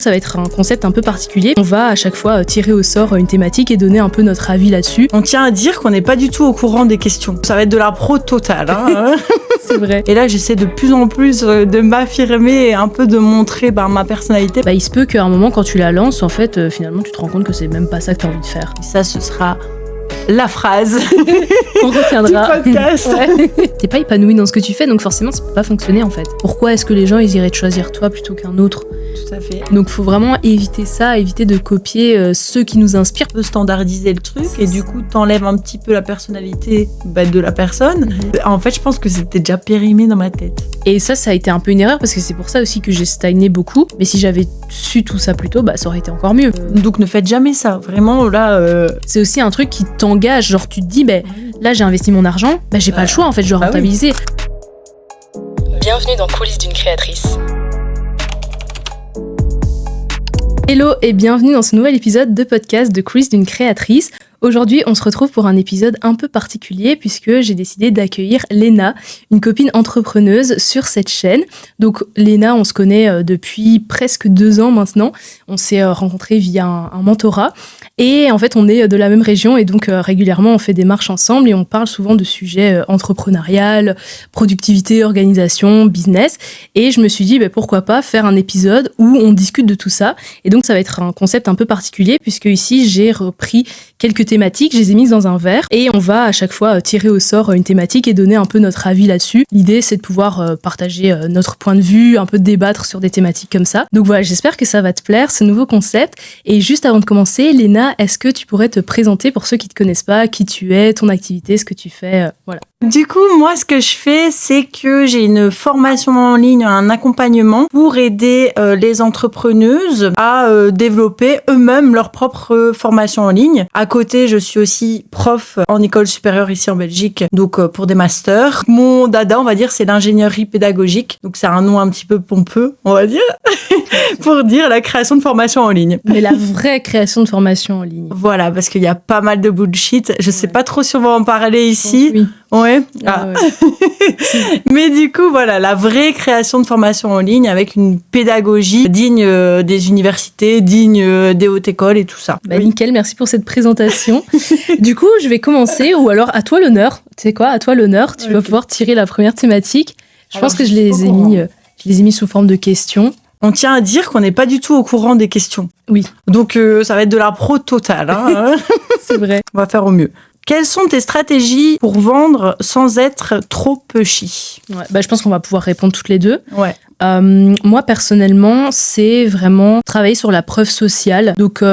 Ça va être un concept un peu particulier. On va à chaque fois tirer au sort une thématique et donner un peu notre avis là-dessus. On tient à dire qu'on n'est pas du tout au courant des questions. Ça va être de la pro totale. Hein. C'est vrai. Et là, j'essaie de plus en plus de m'affirmer et un peu de montrer ma personnalité. Il se peut qu'à un moment, quand tu la lances, en fait, finalement, tu te rends compte que c'est même pas ça que tu as envie de faire. Et ça, ce sera la phrase on retiendra. du podcast. Ouais. T'es pas épanoui dans ce que tu fais, donc forcément, ça peut pas fonctionner en fait. Pourquoi est-ce que les gens ils iraient te choisir toi plutôt qu'un autre ? Tout à fait. Donc faut vraiment éviter ça, éviter de copier ceux qui nous inspirent. De standardiser le truc et du coup t'enlèves un petit peu la personnalité de la personne. En fait, je pense que c'était déjà périmé dans ma tête. Et ça a été un peu une erreur parce que c'est pour ça aussi que j'ai stagné beaucoup. Mais si j'avais su tout ça plus tôt, ça aurait été encore mieux. Donc ne faites jamais ça. Vraiment, là... C'est aussi un truc qui t'engage. Genre tu te dis, là j'ai investi mon argent, j'ai pas le choix en fait, je dois rentabiliser. Oui. Bienvenue dans Coulisses d'une créatrice. Hello et bienvenue dans ce nouvel épisode de podcast de Coulisses d'une créatrice. Aujourd'hui, on se retrouve pour un épisode un peu particulier puisque j'ai décidé d'accueillir Léna, une copine entrepreneuse sur cette chaîne. Donc Léna, on se connaît depuis presque 2 ans maintenant. On s'est rencontrés via un mentorat et en fait, on est de la même région et donc régulièrement, on fait des marches ensemble et on parle souvent de sujets entrepreneurial, productivité, organisation, business. Et je me suis dit, pourquoi pas faire un épisode où on discute de tout ça. Et donc, ça va être un concept un peu particulier puisque ici, j'ai repris quelques thématiques, je les ai mises dans un verre et on va à chaque fois tirer au sort une thématique et donner un peu notre avis là-dessus. L'idée, c'est de pouvoir partager notre point de vue, un peu débattre sur des thématiques comme ça. Donc voilà, j'espère que ça va te plaire, ce nouveau concept. Et juste avant de commencer, Léna, est-ce que tu pourrais te présenter pour ceux qui te connaissent pas, qui tu es, ton activité, ce que tu fais, voilà. Du coup, moi, ce que je fais, c'est que j'ai une formation en ligne, un accompagnement pour aider les entrepreneuses à développer eux-mêmes leur propre formation en ligne. À côté, je suis aussi prof en école supérieure ici en Belgique, donc pour des masters. Mon dada, on va dire, c'est l'ingénierie pédagogique. Donc, c'est un nom un petit peu pompeux, on va dire, pour dire la création de formation en ligne. Mais la vraie création de formation en ligne. Voilà, parce qu'il y a pas mal de bullshit. Je sais pas trop si on va en parler ici. Oui. Ouais. Ouais. Mais du coup, voilà, la vraie création de formation en ligne avec une pédagogie digne des universités, digne des hautes écoles et tout ça. Nickel, merci pour cette présentation. Du coup, je vais commencer, ou alors à toi l'honneur. Tu sais quoi, à toi l'honneur, tu vas pouvoir tirer la première thématique. Je pense que je les ai mis sous forme de questions. On tient à dire qu'on n'est pas du tout au courant des questions. Oui. Donc ça va être de la pro totale. Hein. C'est vrai. On va faire au mieux. Quelles sont tes stratégies pour vendre sans être trop pushy ? Je pense qu'on va pouvoir répondre toutes les deux. Ouais. Moi, personnellement, c'est vraiment travailler sur la preuve sociale. Donc,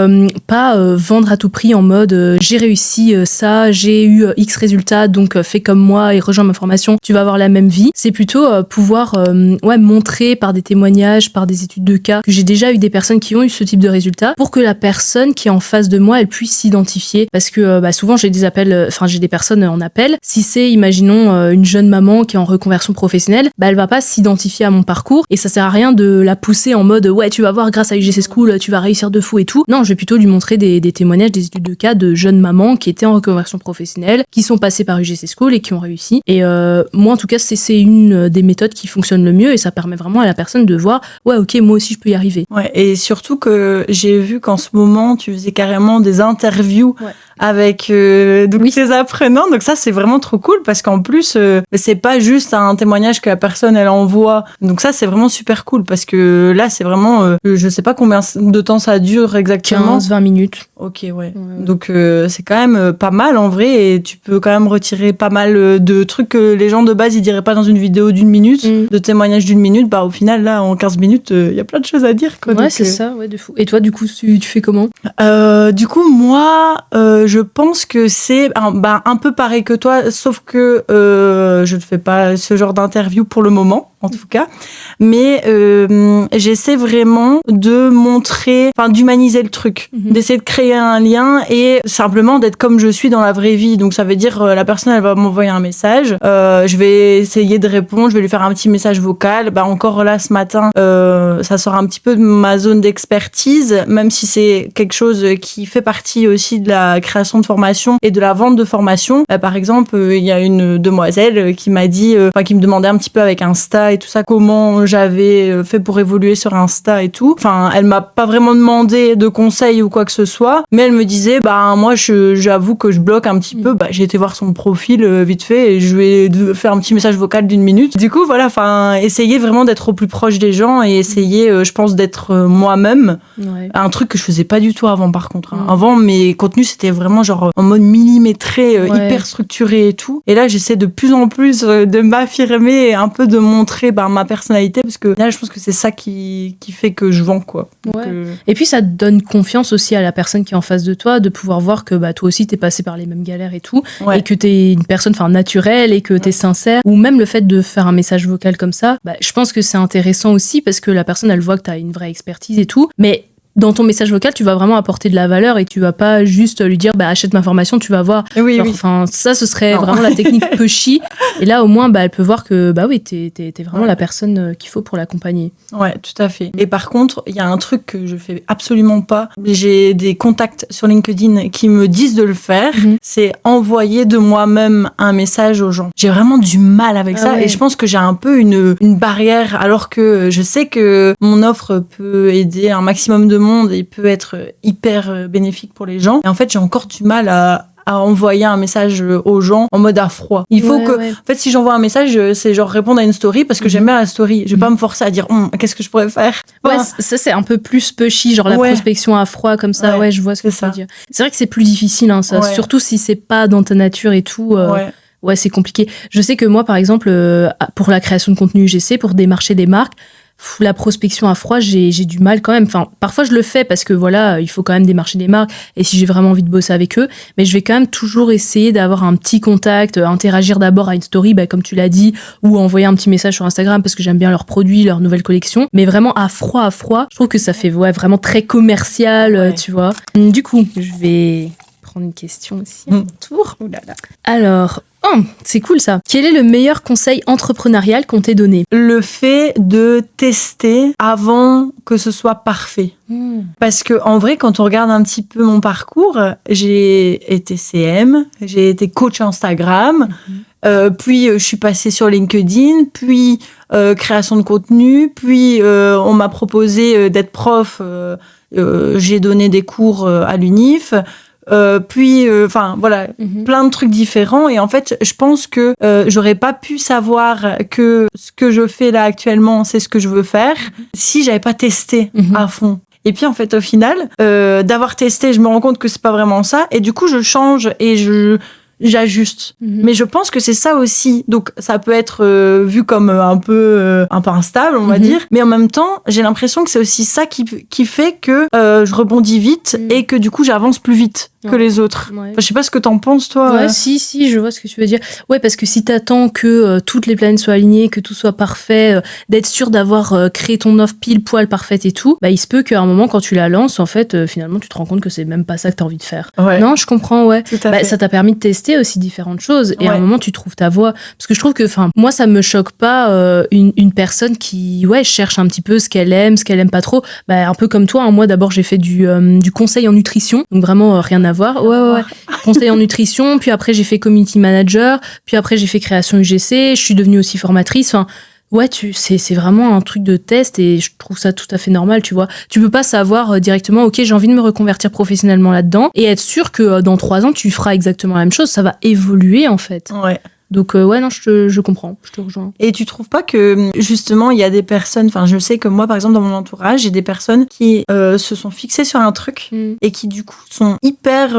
pas vendre à tout prix en mode j'ai réussi ça, j'ai eu X résultats, donc fais comme moi et rejoins ma formation, tu vas avoir la même vie. C'est plutôt pouvoir montrer par des témoignages, par des études de cas, que j'ai déjà eu des personnes qui ont eu ce type de résultats pour que la personne qui est en face de moi, elle puisse s'identifier. Parce que souvent, j'ai des personnes en appel. Si c'est, imaginons, une jeune maman qui est en reconversion professionnelle, elle va pas s'identifier à mon parcours. Et ça sert à rien de la pousser en mode tu vas voir grâce à UGC School tu vas réussir de fou et tout. Non, je vais plutôt lui montrer des témoignages, des études de cas de jeunes mamans qui étaient en reconversion professionnelle, qui sont passées par UGC School et qui ont réussi. Et moi en tout cas c'est une des méthodes qui fonctionne le mieux et ça permet vraiment à la personne de voir ok, moi aussi je peux y arriver. Ouais, et surtout que j'ai vu qu'en ce moment tu faisais carrément des interviews avec tes apprenants, donc ça c'est vraiment trop cool parce qu'en plus c'est pas juste un témoignage que la personne elle envoie, donc ça c'est vraiment super cool parce que là c'est vraiment je sais pas combien de temps ça dure exactement. 15-20 minutes. Ok, ouais. Donc c'est quand même pas mal en vrai et tu peux quand même retirer pas mal de trucs que les gens de base ils diraient pas dans une vidéo d'1 minute, de témoignage d'1 minute, au final là en 15 minutes il y a plein de choses à dire quoi. Ouais, donc, c'est ça, de fou. Et toi du coup tu fais comment ? Du coup moi je pense que c'est un peu pareil que toi, sauf que je ne fais pas ce genre d'interview pour le moment, en tout cas. Mais j'essaie vraiment de montrer, d'humaniser le truc, d'essayer de créer créer un lien et simplement d'être comme je suis dans la vraie vie. Donc ça veut dire la personne elle va m'envoyer un message, je vais essayer de répondre, je vais lui faire un petit message vocal. Encore là ce matin, ça sort un petit peu de ma zone d'expertise, même si c'est quelque chose qui fait partie aussi de la création de formation et de la vente de formation. Par exemple, il y a une demoiselle qui m'a dit, qui me demandait un petit peu avec Insta et tout ça, comment j'avais fait pour évoluer sur Insta et tout. Enfin, elle m'a pas vraiment demandé de conseils ou quoi que ce soit, mais elle me disait, moi, j'avoue que je bloque un petit peu. J'ai été voir son profil vite fait et je vais faire un petit message vocal d'1 minute. Du coup, voilà, essayer vraiment d'être au plus proche des gens et essayer, je pense, d'être moi-même. Ouais. Un truc que je faisais pas du tout avant, par contre. Avant, mes contenus, c'était vraiment genre en mode millimétré, hyper structuré et tout. Et là, j'essaie de plus en plus de m'affirmer et un peu de montrer ma personnalité, parce que là, je pense que c'est ça qui fait que je vends, quoi. Donc, Et puis, ça te donne confiance aussi à la personne qui est en face de toi, de pouvoir voir que toi aussi, t'es passé par les mêmes galères et tout, et que t'es une personne naturelle et que t'es sincère. Ou même le fait de faire un message vocal comme ça, je pense que c'est intéressant aussi parce que la personne, elle voit que t'as une vraie expertise et tout. Mais dans ton message vocal, tu vas vraiment apporter de la valeur et tu vas pas juste lui dire achète ma formation, tu vas voir. Oui. Ça, ce serait vraiment la technique pushy. Et là, au moins, elle peut voir que oui, t'es vraiment la personne qu'il faut pour l'accompagner. Ouais, tout à fait. Et par contre, il y a un truc que je fais absolument pas. J'ai des contacts sur LinkedIn qui me disent de le faire. C'est envoyer de moi-même un message aux gens. J'ai vraiment du mal avec ça et je pense que j'ai un peu une barrière, alors que je sais que mon offre peut aider un maximum de monde et peut être hyper bénéfique pour les gens. Et en fait, j'ai encore du mal à envoyer un message aux gens en mode à froid. Il faut en fait, si j'envoie un message, c'est genre répondre à une story parce que j'aime bien la story. Je vais pas me forcer à dire qu'est-ce que je pourrais faire. Ça c'est un peu plus pushy, genre la prospection à froid comme ça. Je vois ce que tu veux dire. C'est vrai que c'est plus difficile, ça. Surtout si c'est pas dans ta nature et tout. C'est compliqué. Je sais que moi, par exemple, pour la création de contenu UGC, pour démarcher des marques, la prospection à froid, j'ai du mal quand même. Enfin, parfois je le fais parce que il faut quand même démarcher des marques et si j'ai vraiment envie de bosser avec eux, mais je vais quand même toujours essayer d'avoir un petit contact, interagir d'abord à une story, comme tu l'as dit, ou envoyer un petit message sur Instagram parce que j'aime bien leurs produits, leurs nouvelles collections. Mais vraiment à froid, je trouve que ça fait vraiment très commercial, tu vois. Du coup, je vais prendre une question aussi à mon tour. Alors, c'est cool ça. Quel est le meilleur conseil entrepreneurial qu'on t'ait donné ? Le fait de tester avant que ce soit parfait. Parce que en vrai, quand on regarde un petit peu mon parcours, j'ai été CM, j'ai été coach Instagram, puis je suis passée sur LinkedIn, puis création de contenu, puis on m'a proposé d'être prof, j'ai donné des cours à l'UNIF. Plein de trucs différents. Et en fait, je pense que j'aurais pas pu savoir que ce que je fais là actuellement, c'est ce que je veux faire si j'avais pas testé à fond. Et puis en fait, au final, d'avoir testé, je me rends compte que c'est pas vraiment ça. Et du coup, je change et j'ajuste. Mais je pense que c'est ça aussi. Donc, ça peut être vu comme un peu instable, on va dire. Mais en même temps, j'ai l'impression que c'est aussi ça qui fait que je rebondis vite et que du coup, j'avance plus vite que les autres. Je sais pas ce que t'en penses, toi. Si, je vois ce que tu veux dire. Parce que si t'attends que toutes les planètes soient alignées, que tout soit parfait, d'être sûr d'avoir créé ton offre pile poil parfaite et tout, il se peut qu'à un moment, quand tu la lances, en fait, finalement, tu te rends compte que c'est même pas ça que t'as envie de faire. Non, je comprends, ça t'a permis de tester aussi différentes choses et à un moment, tu trouves ta voie. Parce que je trouve que, moi, ça me choque pas une personne qui, cherche un petit peu ce qu'elle aime pas trop. Un peu comme toi, moi, d'abord, j'ai fait du conseil en nutrition, donc vraiment rien à voir. Conseil en nutrition, puis après j'ai fait community manager, puis après j'ai fait création UGC, je suis devenue aussi formatrice. C'est vraiment un truc de test et je trouve ça tout à fait normal, tu vois. Tu peux pas savoir directement, ok, j'ai envie de me reconvertir professionnellement là-dedans et être sûr que dans 3 ans tu feras exactement la même chose, ça va évoluer en fait. Donc non, je comprends, je te rejoins. Et tu trouves pas que justement il y a des personnes, je sais que moi par exemple dans mon entourage, j'ai des personnes qui se sont fixées sur un truc et qui du coup sont hyper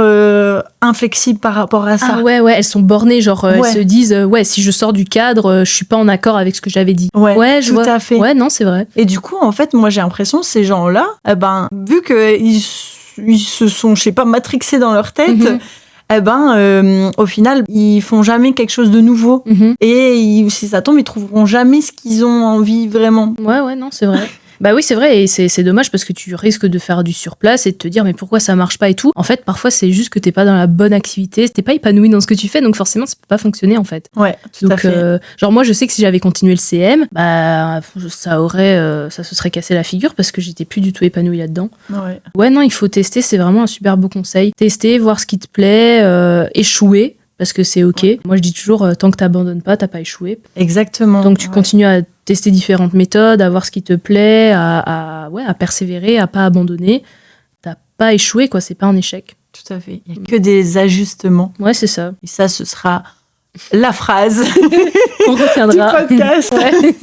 inflexibles par rapport à ça. Elles sont bornées, genre elles se disent si je sors du cadre, je suis pas en accord avec ce que j'avais dit. Je vois. À fait. Non, c'est vrai. Et du coup en fait moi j'ai l'impression ces gens-là, vu que ils se sont, je sais pas, matrixés dans leur tête. Au final, ils font jamais quelque chose de nouveau. Et si ça tombe, ils trouveront jamais ce qu'ils ont envie vraiment. Non, c'est vrai. Bah oui, c'est vrai, et c'est dommage parce que tu risques de faire du surplace et de te dire mais pourquoi ça marche pas et tout. En fait, parfois c'est juste que t'es pas dans la bonne activité, t'es pas épanoui dans ce que tu fais, donc forcément ça peut pas fonctionner en fait. Ouais, tout à Donc fait. genre moi je sais que si j'avais continué le CM, bah ça se serait cassé la figure parce que j'étais plus du tout épanouie là-dedans. Ouais. Ouais, non, il faut tester, c'est vraiment un super beau conseil. Tester, voir ce qui te plaît, échouer parce que c'est ok. Ouais. Moi je dis toujours tant que t'abandonnes pas, t'as pas échoué. Exactement. Donc tu Ouais. continues à tester différentes méthodes, à voir ce qui te plaît, à persévérer, à pas abandonner. T'as pas échoué, quoi, c'est pas un échec. Tout à fait. Il n'y a que des ajustements. Ouais, c'est ça. Et ça, ce sera la phrase On du retiendra. podcast. Ouais.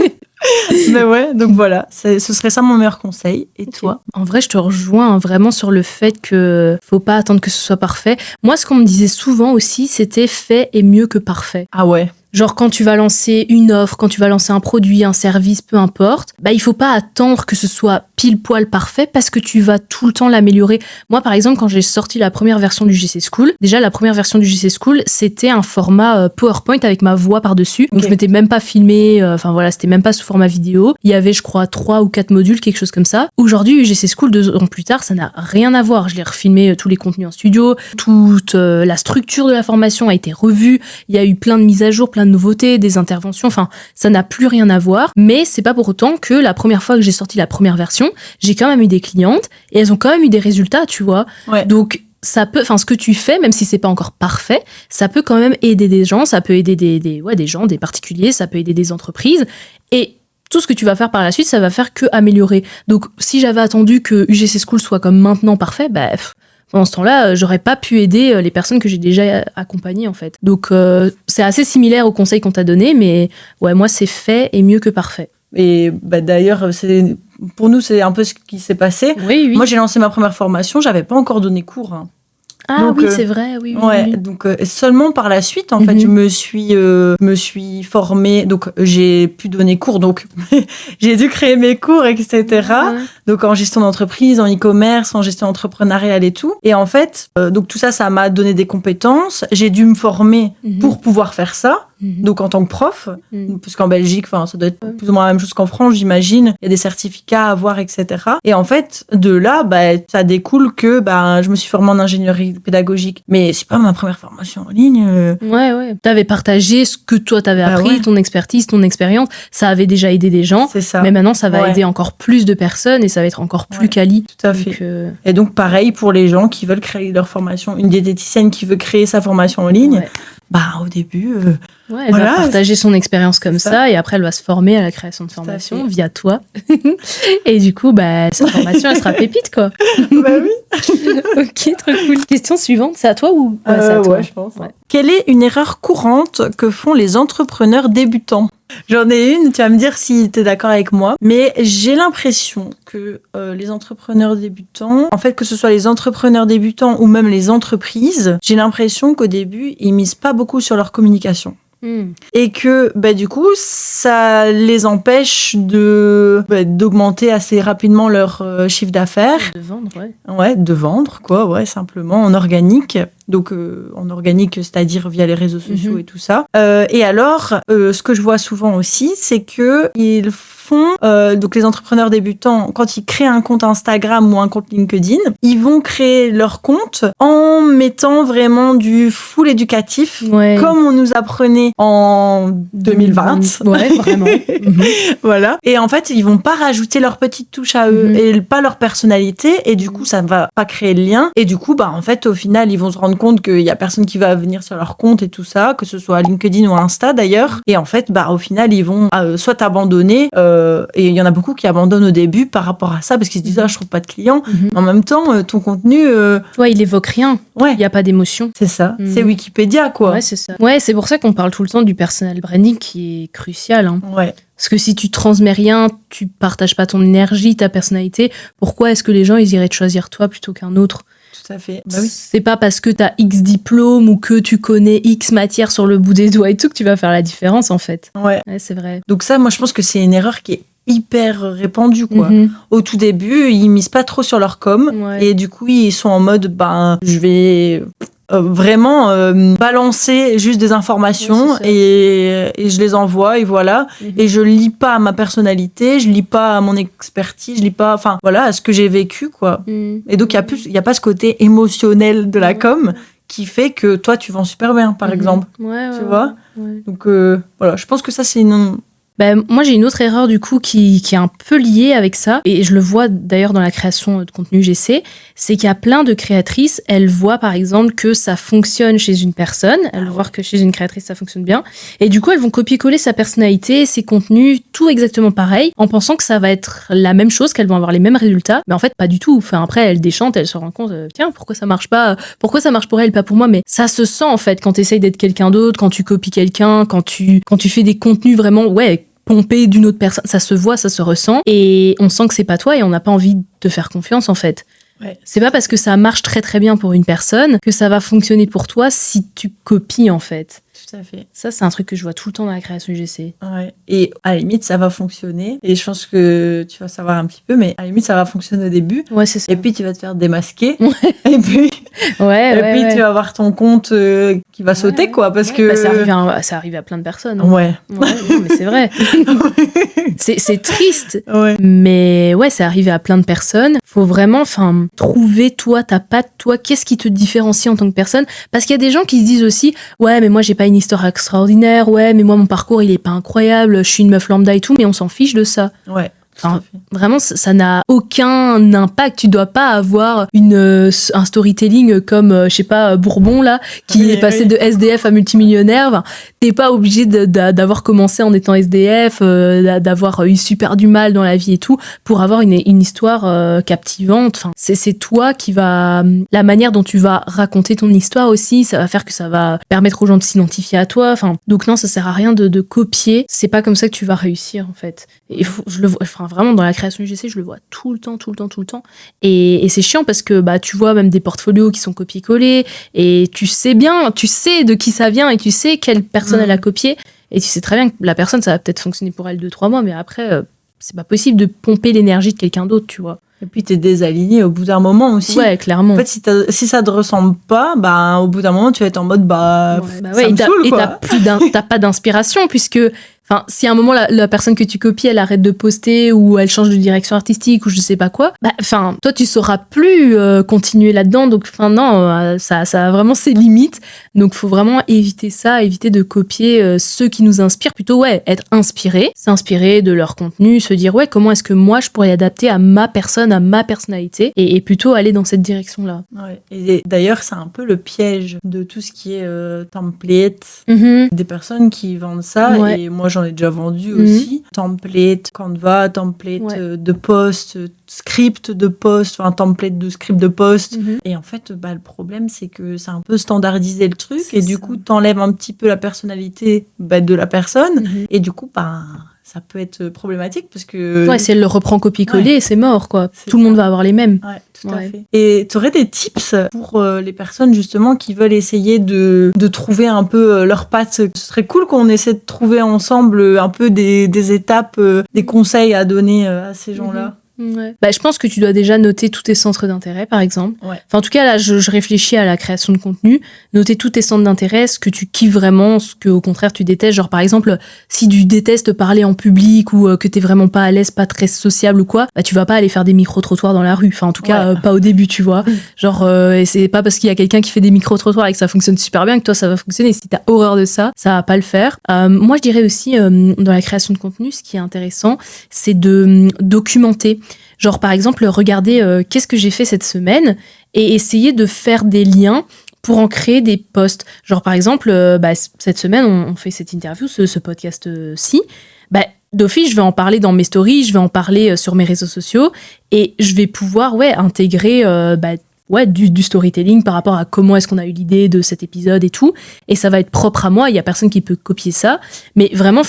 Mais ouais, donc voilà, ce serait ça mon meilleur conseil. Et toi? En vrai, je te rejoins vraiment sur le fait que faut pas attendre que ce soit parfait. Moi, ce qu'on me disait souvent aussi, c'était fait est mieux que parfait. Ah ouais. Genre quand tu vas lancer une offre, quand tu vas lancer un produit, un service, peu importe, bah il faut pas attendre que ce soit pile poil parfait parce que tu vas tout le temps l'améliorer. Moi par exemple, quand j'ai sorti la première version du JC School, déjà la première version du JC School, c'était un format PowerPoint avec ma voix par-dessus. Donc Ok. je m'étais même pas filmée, enfin voilà, c'était même pas sous format vidéo. Il y avait je crois 3 ou 4 modules, quelque chose comme ça. Aujourd'hui, UGC School 2 ans plus tard, ça n'a rien à voir. Je l'ai refilmé tous les contenus en studio, toute la structure de la formation a été revue, il y a eu plein de mises à jour, plein de nouveautés, des interventions, enfin ça n'a plus rien à voir, mais c'est pas pour autant que la première fois que j'ai sorti la première version, j'ai quand même eu des clientes et elles ont quand même eu des résultats, tu vois. Ouais. Donc ça peut, enfin ce que tu fais, même si c'est pas encore parfait, ça peut quand même aider des gens, ça peut aider des gens, des particuliers, ça peut aider des entreprises et tout ce que tu vas faire par la suite, ça va faire que améliorer. Donc si j'avais attendu que UGC School soit comme maintenant parfait, bah pendant ce temps-là, j'aurais pas pu aider les personnes que j'ai déjà accompagnées en fait. Donc c'est assez similaire aux conseils qu'on t'a donné, mais ouais, moi c'est fait et mieux que parfait. Et bah, d'ailleurs, pour nous, c'est un peu ce qui s'est passé. Oui, oui. Moi, j'ai lancé ma première formation, j'avais pas encore donné cours. Hein. Ah donc, oui, c'est vrai, oui. Ouais, oui. donc seulement par la suite, en fait, je me suis formée, donc j'ai pu donner cours, donc j'ai dû créer mes cours, etc. Ouais. Donc en gestion d'entreprise, en e-commerce, en gestion entrepreneuriale et tout. Et en fait, donc tout ça, ça m'a donné des compétences. J'ai dû me former Mhm. pour pouvoir faire ça. Mhm. Donc en tant que prof, Mhm. parce qu'en Belgique, ça doit être Ouais. plus ou moins la même chose qu'en France, j'imagine. Il y a des certificats à avoir, etc. Et en fait, de là, ça découle que je me suis formée en ingénierie pédagogique. Mais c'est pas ma première formation en ligne. Ouais. T'avais partagé ce que toi t'avais appris, ouais. ton expertise, ton expérience. Ça avait déjà aidé des gens. C'est ça. Mais maintenant, ça va Ouais. aider encore plus de personnes et ça va être encore plus Ouais. quali. Tout à Donc, fait. Et donc pareil pour les gens qui veulent créer leur formation, une diététicienne qui veut créer sa formation en ligne, ouais. au début, Ouais, elle Voilà, va partager son expérience comme c'est ça et après elle va se former à la création de à formation fait. via toi. Et du coup, sa formation, elle sera pépite, quoi. bah oui. Ok, trop cool. Question suivante, c'est à toi ou c'est à toi. je pense. Ouais. Quelle est une erreur courante que font les entrepreneurs débutants? J'en ai une, tu vas me dire si tu es d'accord avec moi, mais j'ai l'impression que les entrepreneurs débutants, en fait que ce soit les entrepreneurs débutants ou même les entreprises, j'ai l'impression qu'au début, ils misent pas beaucoup sur leur communication. Et que du coup ça les empêche d'augmenter assez rapidement leur chiffre d'affaires, De vendre, ouais. ouais, de vendre quoi, ouais, simplement en organique, donc en organique, c'est-à-dire via les réseaux sociaux Mhm. et tout ça. Et alors ce que je vois souvent aussi, c'est que ils font donc les entrepreneurs débutants, quand ils créent un compte Instagram ou un compte LinkedIn, ils vont créer leur compte en mettant vraiment du full éducatif, Ouais. comme on nous apprenait en 2020. Ouais, vraiment. Mhm. Voilà. Et en fait, ils vont pas rajouter leur petite touche à eux et pas leur personnalité. Et du coup, ça ne va pas créer le lien. Et du coup, en fait, au final, ils vont se rendre compte qu'il y a personne qui va venir sur leur compte et tout ça, que ce soit LinkedIn ou Insta d'ailleurs. Et en fait, au final, ils vont soit abandonner. Et il y en a beaucoup qui abandonnent au début par rapport à ça parce qu'ils se disent je trouve pas de clients. Mhm. Mais en même temps, ton contenu, Ouais, il évoque rien. ouais, Il n'y a pas d'émotion. c'est ça. Mhm. C'est Wikipédia quoi. Ouais, c'est ça. Ouais, c'est pour ça qu'on parle tout le temps du personal branding qui est crucial. Hein. Ouais. Parce que si tu transmets rien, tu partages pas ton énergie, ta personnalité, pourquoi est-ce que les gens ils iraient te choisir toi plutôt qu'un autre? Tout à fait. Bah oui. C'est pas parce que t'as X diplôme ou que tu connais X matière sur le bout des doigts et tout que tu vas faire la différence en fait. Ouais. Ouais, c'est vrai. Donc ça, moi, je pense que c'est une erreur qui est hyper répandue, quoi. Mhm. Au tout début, ils misent pas trop sur leur com. Ouais. Et du coup, ils sont en mode, je vais vraiment balancer juste des informations et je les envoie et voilà. Et je lis pas à ma personnalité, je lis pas à mon expertise, je lis pas, enfin voilà, à ce que j'ai vécu quoi. Et donc il y a pas ce côté émotionnel de la com qui fait que toi tu vends super bien par exemple. Tu vois. Donc voilà, je pense que ça c'est une... Moi, j'ai une autre erreur du coup qui est un peu liée avec ça, et je le vois d'ailleurs dans la création de contenu GC, c'est qu'il y a plein de créatrices, elles voient par exemple que ça fonctionne chez une personne, elles voient que chez une créatrice ça fonctionne bien, et du coup elles vont copier-coller sa personnalité, ses contenus, tout exactement pareil, en pensant que ça va être la même chose, qu'elles vont avoir les mêmes résultats, mais en fait pas du tout. Enfin après elles déchantent, elles se rendent compte, tiens pourquoi ça marche pas, pourquoi ça marche pour elles, pas pour moi, mais ça se sent en fait quand t'essayes d'être quelqu'un d'autre, quand tu copies quelqu'un, quand tu fais des contenus vraiment pompé d'une autre personne, ça se voit, ça se ressent, et on sent que c'est pas toi et on n'a pas envie de te faire confiance en fait. C'est pas parce que ça marche très très bien pour une personne que ça va fonctionner pour toi si tu copies en fait. Tout à fait. Ça, c'est un truc que je vois tout le temps dans la création GC. Et à la limite, ça va fonctionner. Et je pense que tu vas savoir un petit peu, mais à la limite, ça va fonctionner au début. C'est ça. Et puis, tu vas te faire démasquer. Et puis, tu vas avoir ton compte qui va sauter, quoi. Parce que... ça arrive à plein de personnes. Mais c'est vrai. c'est triste. Mais c'est arrivé à plein de personnes. Faut vraiment trouver ta patte, qu'est-ce qui te différencie en tant que personne. Parce qu'il y a des gens qui se disent aussi, mais moi, j'ai pas une histoire extraordinaire, mais moi, mon parcours, il est pas incroyable, je suis une meuf lambda et tout, mais on s'en fiche de ça. Vraiment, ça n'a aucun impact. Tu dois pas avoir un storytelling comme, je sais pas, Bourbon, là, qui est passé de SDF à multimillionnaire. T'es pas obligé d'avoir commencé en étant SDF, d'avoir eu super du mal dans la vie et tout, pour avoir une histoire captivante. C'est toi qui va... La manière dont tu vas raconter ton histoire aussi, ça va faire que ça va permettre aux gens de s'identifier à toi. Donc non, ça sert à rien de copier. C'est pas comme ça que tu vas réussir, en fait. Et je le vois... Vraiment, dans la création UGC, je le vois tout le temps. Et c'est chiant parce que tu vois même des portfolios qui sont copiés-collés et tu sais de qui ça vient et tu sais quelle personne elle a copié. Et tu sais très bien que la personne, ça va peut-être fonctionner pour elle 2-3 mois, mais après, c'est pas possible de pomper l'énergie de quelqu'un d'autre, tu vois. Et puis, t'es désaligné au bout d'un moment aussi. Clairement. En fait, si ça te ressemble pas, au bout d'un moment, tu vas être en mode, ça me saoule, quoi. Et t'as pas d'inspiration puisque... si à un moment la personne que tu copies elle arrête de poster ou elle change de direction artistique ou je sais pas quoi, toi tu sauras plus continuer là-dedans. Donc non, ça a vraiment ses limites. Donc faut vraiment éviter ça, éviter de copier ceux qui nous inspirent. Plutôt être inspiré, s'inspirer de leur contenu, se dire comment est-ce que moi je pourrais adapter à ma personne, à ma personnalité et plutôt aller dans cette direction-là. Et d'ailleurs c'est un peu le piège de tout ce qui est template, des personnes qui vendent ça et moi j'en ai déjà vendu aussi. Template Canva, template de post, script de post, template de script de post. Et en fait, le problème, c'est que c'est un peu standardisé le truc. Et du coup, t'enlèves un petit peu la personnalité de la personne. Et du coup, ça peut être problématique parce que... si elle le reprend copier-coller, c'est mort, quoi. Tout le monde va avoir les mêmes. Tout à fait. Et tu aurais des tips pour les personnes justement qui veulent essayer de trouver un peu leur patte? Ce serait cool qu'on essaie de trouver ensemble un peu des étapes, des conseils à donner à ces gens-là. Je pense que tu dois déjà noter tous tes centres d'intérêt, par exemple. En tout cas, là, je réfléchis à la création de contenu. Noter tous tes centres d'intérêt, ce que tu kiffes vraiment, ce que au contraire tu détestes. Genre, par exemple, si tu détestes parler en public ou que t'es vraiment pas à l'aise, pas très sociable ou quoi, tu vas pas aller faire des micro-trottoirs dans la rue. En tout cas, pas au début, tu vois. Genre, et c'est pas parce qu'il y a quelqu'un qui fait des micro-trottoirs et que ça fonctionne super bien que toi, ça va fonctionner. Si t'as horreur de ça, ça va pas le faire. Moi, je dirais aussi, dans la création de contenu, ce qui est intéressant, c'est de documenter. Genre, par exemple, regarder qu'est-ce que j'ai fait cette semaine et essayer de faire des liens pour en créer des posts. Genre, par exemple, cette semaine, on fait cette interview, ce podcast-ci. D'office, je vais en parler dans mes stories, je vais en parler sur mes réseaux sociaux et je vais pouvoir intégrer du storytelling par rapport à comment est-ce qu'on a eu l'idée de cet épisode et tout. Et ça va être propre à moi, il n'y a personne qui peut copier ça. Mais vraiment,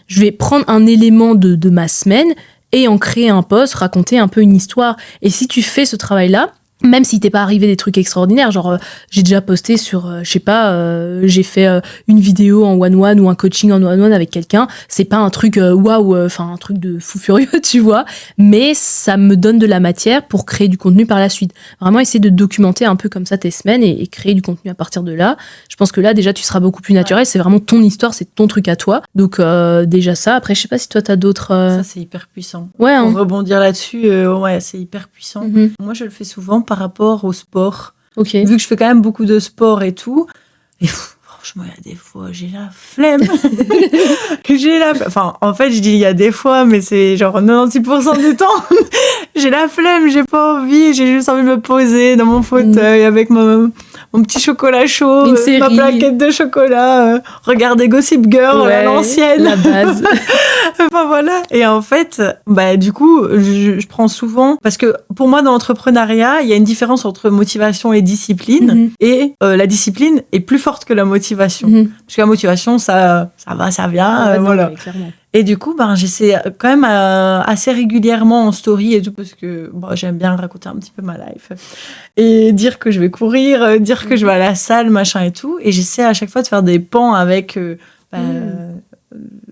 je vais prendre un élément de ma semaine et en créer un post, raconter un peu une histoire. Et si tu fais ce travail-là, Même si t'es pas arrivé des trucs extraordinaires, genre j'ai déjà posté sur, je sais pas, j'ai fait une vidéo en one-one ou un coaching en one-one avec quelqu'un, c'est pas un truc waouh, enfin un truc de fou furieux, tu vois, mais ça me donne de la matière pour créer du contenu par la suite. Vraiment essayer de documenter un peu comme ça tes semaines et créer du contenu à partir de là. Je pense que là déjà tu seras beaucoup plus naturel, c'est vraiment ton histoire, c'est ton truc à toi. Donc déjà ça, après je sais pas si toi t'as d'autres... Ça c'est hyper puissant. Ouais, hein. Pour rebondir là-dessus, ouais, c'est hyper puissant. Mhm. Moi je le fais souvent par rapport au sport. Ok. Vu que je fais quand même beaucoup de sport et tout, et franchement, il y a des fois, j'ai la flemme. Enfin, en fait, je dis il y a des fois, mais c'est genre 96% du temps. J'ai la flemme, j'ai pas envie, j'ai juste envie de me poser dans mon fauteuil avec mon petit chocolat chaud, ma plaquette de chocolat, regarder Gossip Girl à l'ancienne. La base. Enfin voilà. Et en fait, bah du coup, je prends souvent parce que pour moi dans l'entrepreneuriat, il y a une différence entre motivation et discipline. Et la discipline est plus forte que la motivation. Parce que la motivation, ça va, ça vient, voilà. Clairement. Et du coup, ben j'essaie quand même assez régulièrement en story et tout parce que j'aime bien raconter un petit peu ma life et dire que je vais courir, dire que je vais à la salle, machin et tout. Et j'essaie à chaque fois de faire des pans avec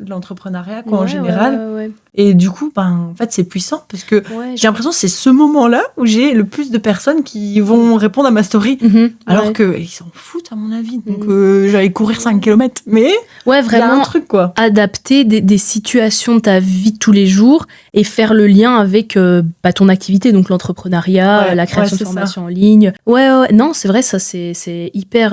l'entrepreneuriat en général. Ouais. Et du coup, en fait, c'est puissant parce que j'ai l'impression que c'est ce moment-là où j'ai le plus de personnes qui vont répondre à ma story. Alors qu'ils s'en foutent, à mon avis. Donc, j'allais courir 5 km. Mais vraiment, il y a un truc, quoi. Adapter des situations de ta vie de tous les jours et faire le lien avec ton activité, donc l'entrepreneuriat, la création de formations en ligne. Non, c'est vrai, ça, c'est hyper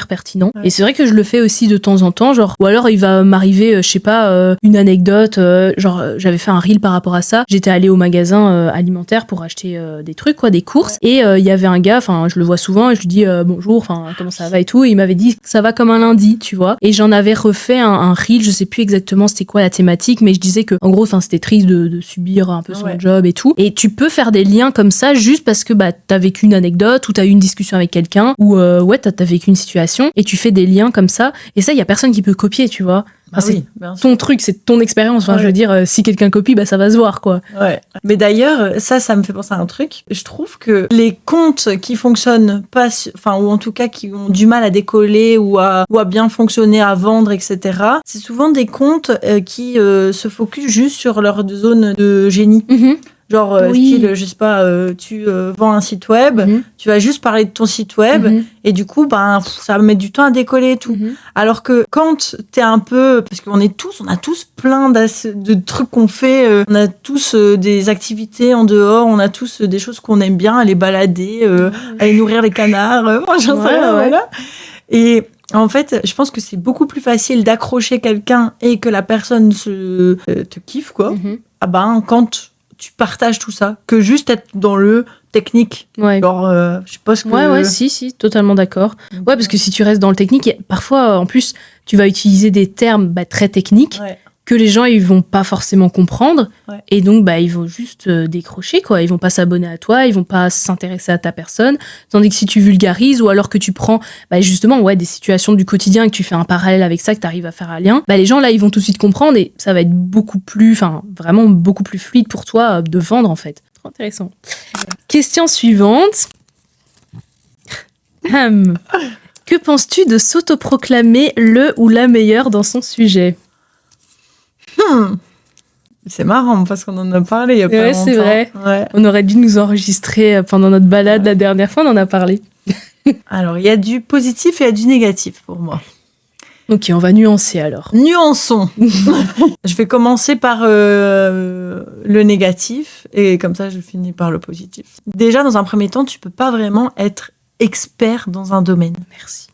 pertinent. Et c'est vrai que je le fais aussi de temps en temps, genre, ou alors il va m'arriver, je sais pas, une anecdote, genre, j'avais fait un reel par rapport à ça. J'étais allée au magasin alimentaire pour acheter des trucs, des courses. Et il y avait un gars, enfin, je le vois souvent, et je lui dis bonjour, enfin, comment ça va et tout. Et il m'avait dit que ça va comme un lundi, tu vois. Et j'en avais refait un reel, je sais plus exactement c'était quoi la thématique, mais je disais que, en gros, enfin, c'était triste de subir un peu son job et tout. Et tu peux faire des liens comme ça juste parce que, t'as vécu une anecdote ou t'as eu une discussion avec quelqu'un ou, t'as vécu une situation et tu fais des liens comme ça. Et ça, il y a personne qui peut copier, tu vois. C'est ton truc, c'est ton expérience. Enfin, je veux dire, si quelqu'un copie, ça va se voir, quoi. Ouais. Mais d'ailleurs, ça me fait penser à un truc. Je trouve que les comptes qui fonctionnent pas, ou en tout cas qui ont du mal à décoller ou à bien fonctionner, à vendre, etc. C'est souvent des comptes qui se focusent juste sur leur zone de génie. Genre, style, je sais pas, tu vends un site web, tu vas juste parler de ton site web, et du coup, ça va mettre du temps à décoller et tout. Alors que quand t'es un peu... Parce qu'on a tous plein de trucs qu'on fait, on a tous des activités en dehors, on a tous des choses qu'on aime bien, aller balader, aller nourrir les canards, j'en sais rien, voilà. Et... En fait, je pense que c'est beaucoup plus facile d'accrocher quelqu'un et que la personne te kiffe, quoi. Quand tu partages tout ça, que juste être dans le technique. Genre, je sais pas ce que... si, totalement d'accord. Parce que si tu restes dans le technique, parfois, en plus, tu vas utiliser des termes très techniques que les gens, ils vont pas forcément comprendre. Et donc, ils vont juste décrocher, quoi. Ils vont pas s'abonner à toi, ils vont pas s'intéresser à ta personne. Tandis que si tu vulgarises ou alors que tu prends, justement, des situations du quotidien et que tu fais un parallèle avec ça, que tu arrives à faire un lien, les gens, là, ils vont tout de suite comprendre et ça va être vraiment beaucoup plus fluide pour toi de vendre, en fait. Trop intéressant. Question suivante. Que penses-tu de s'autoproclamer le ou la meilleure dans son sujet ? C'est marrant parce qu'on en a parlé il y a pas longtemps. C'est vrai. On aurait dû nous enregistrer pendant notre balade la dernière fois, on en a parlé. Alors, il y a du positif et il y a du négatif pour moi. Ok, on va nuancer alors. Nuançons. Je vais commencer par le négatif et comme ça je finis par le positif. Déjà, dans un premier temps, tu peux pas vraiment être expert dans un domaine. Merci.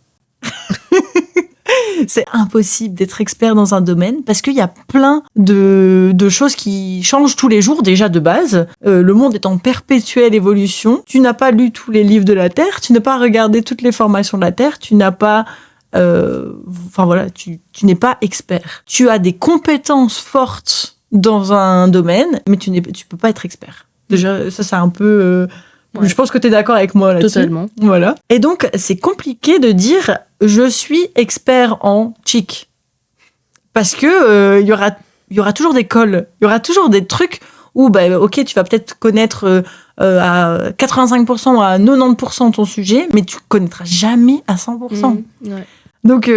C'est impossible d'être expert dans un domaine parce qu'il y a plein de choses qui changent tous les jours déjà de base. Le monde est en perpétuelle évolution. Tu n'as pas lu tous les livres de la Terre, tu n'as pas regardé toutes les formations de la Terre, tu n'as pas... tu n'es pas expert. Tu as des compétences fortes dans un domaine, mais tu peux pas être expert. Déjà, ça c'est un peu... Je pense que tu es d'accord avec moi là-dessus. Totalement. Voilà. Et donc, c'est compliqué de dire « je suis expert en chic ». Parce que il y aura toujours des cols, il y aura toujours des trucs où ok, tu vas peut-être connaître à 85% ou à 90% ton sujet, mais tu connaîtras jamais à 100%. Ouais. Donc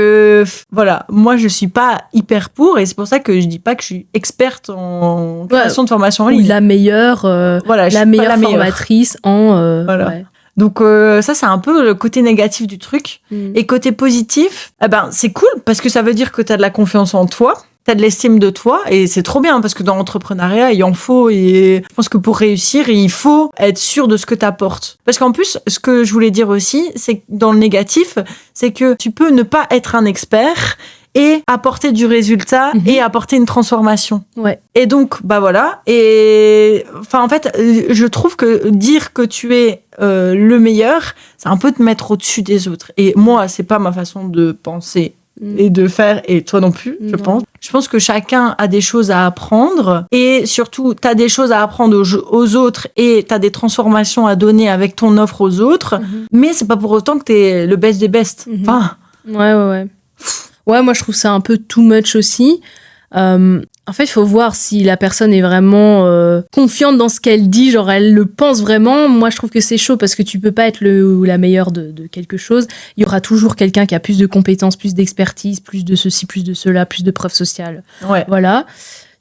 voilà, moi je suis pas hyper pour, et c'est pour ça que je dis pas que je suis experte en création de formation en ligne. Ou la meilleure, voilà, la meilleure formatrice en. Voilà. Ouais. Donc ça c'est un peu le côté négatif du truc. Et côté positif, c'est cool parce que ça veut dire que tu as de la confiance en toi. T'as de l'estime de toi, et c'est trop bien parce que dans l'entrepreneuriat, il en faut, et je pense que pour réussir, il faut être sûr de ce que t'apportes. Parce qu'en plus, ce que je voulais dire aussi, c'est que dans le négatif, c'est que tu peux ne pas être un expert et apporter du résultat et apporter une transformation. Ouais. Et donc, voilà. Et en fait, je trouve que dire que tu es le meilleur, c'est un peu te mettre au-dessus des autres. Et moi, c'est pas ma façon de penser et de faire, et toi non plus, je pense. Je pense que chacun a des choses à apprendre, et surtout, t'as des choses à apprendre aux autres, et t'as des transformations à donner avec ton offre aux autres, mais c'est pas pour autant que t'es le best des best. Ouais, moi je trouve ça un peu too much aussi. En fait, il faut voir si la personne est vraiment confiante dans ce qu'elle dit, genre elle le pense vraiment. Moi, je trouve que c'est chaud parce que tu peux pas être le ou la meilleure de quelque chose. Il y aura toujours quelqu'un qui a plus de compétences, plus d'expertise, plus de ceci, plus de cela, plus de preuves sociales. Ouais. Voilà.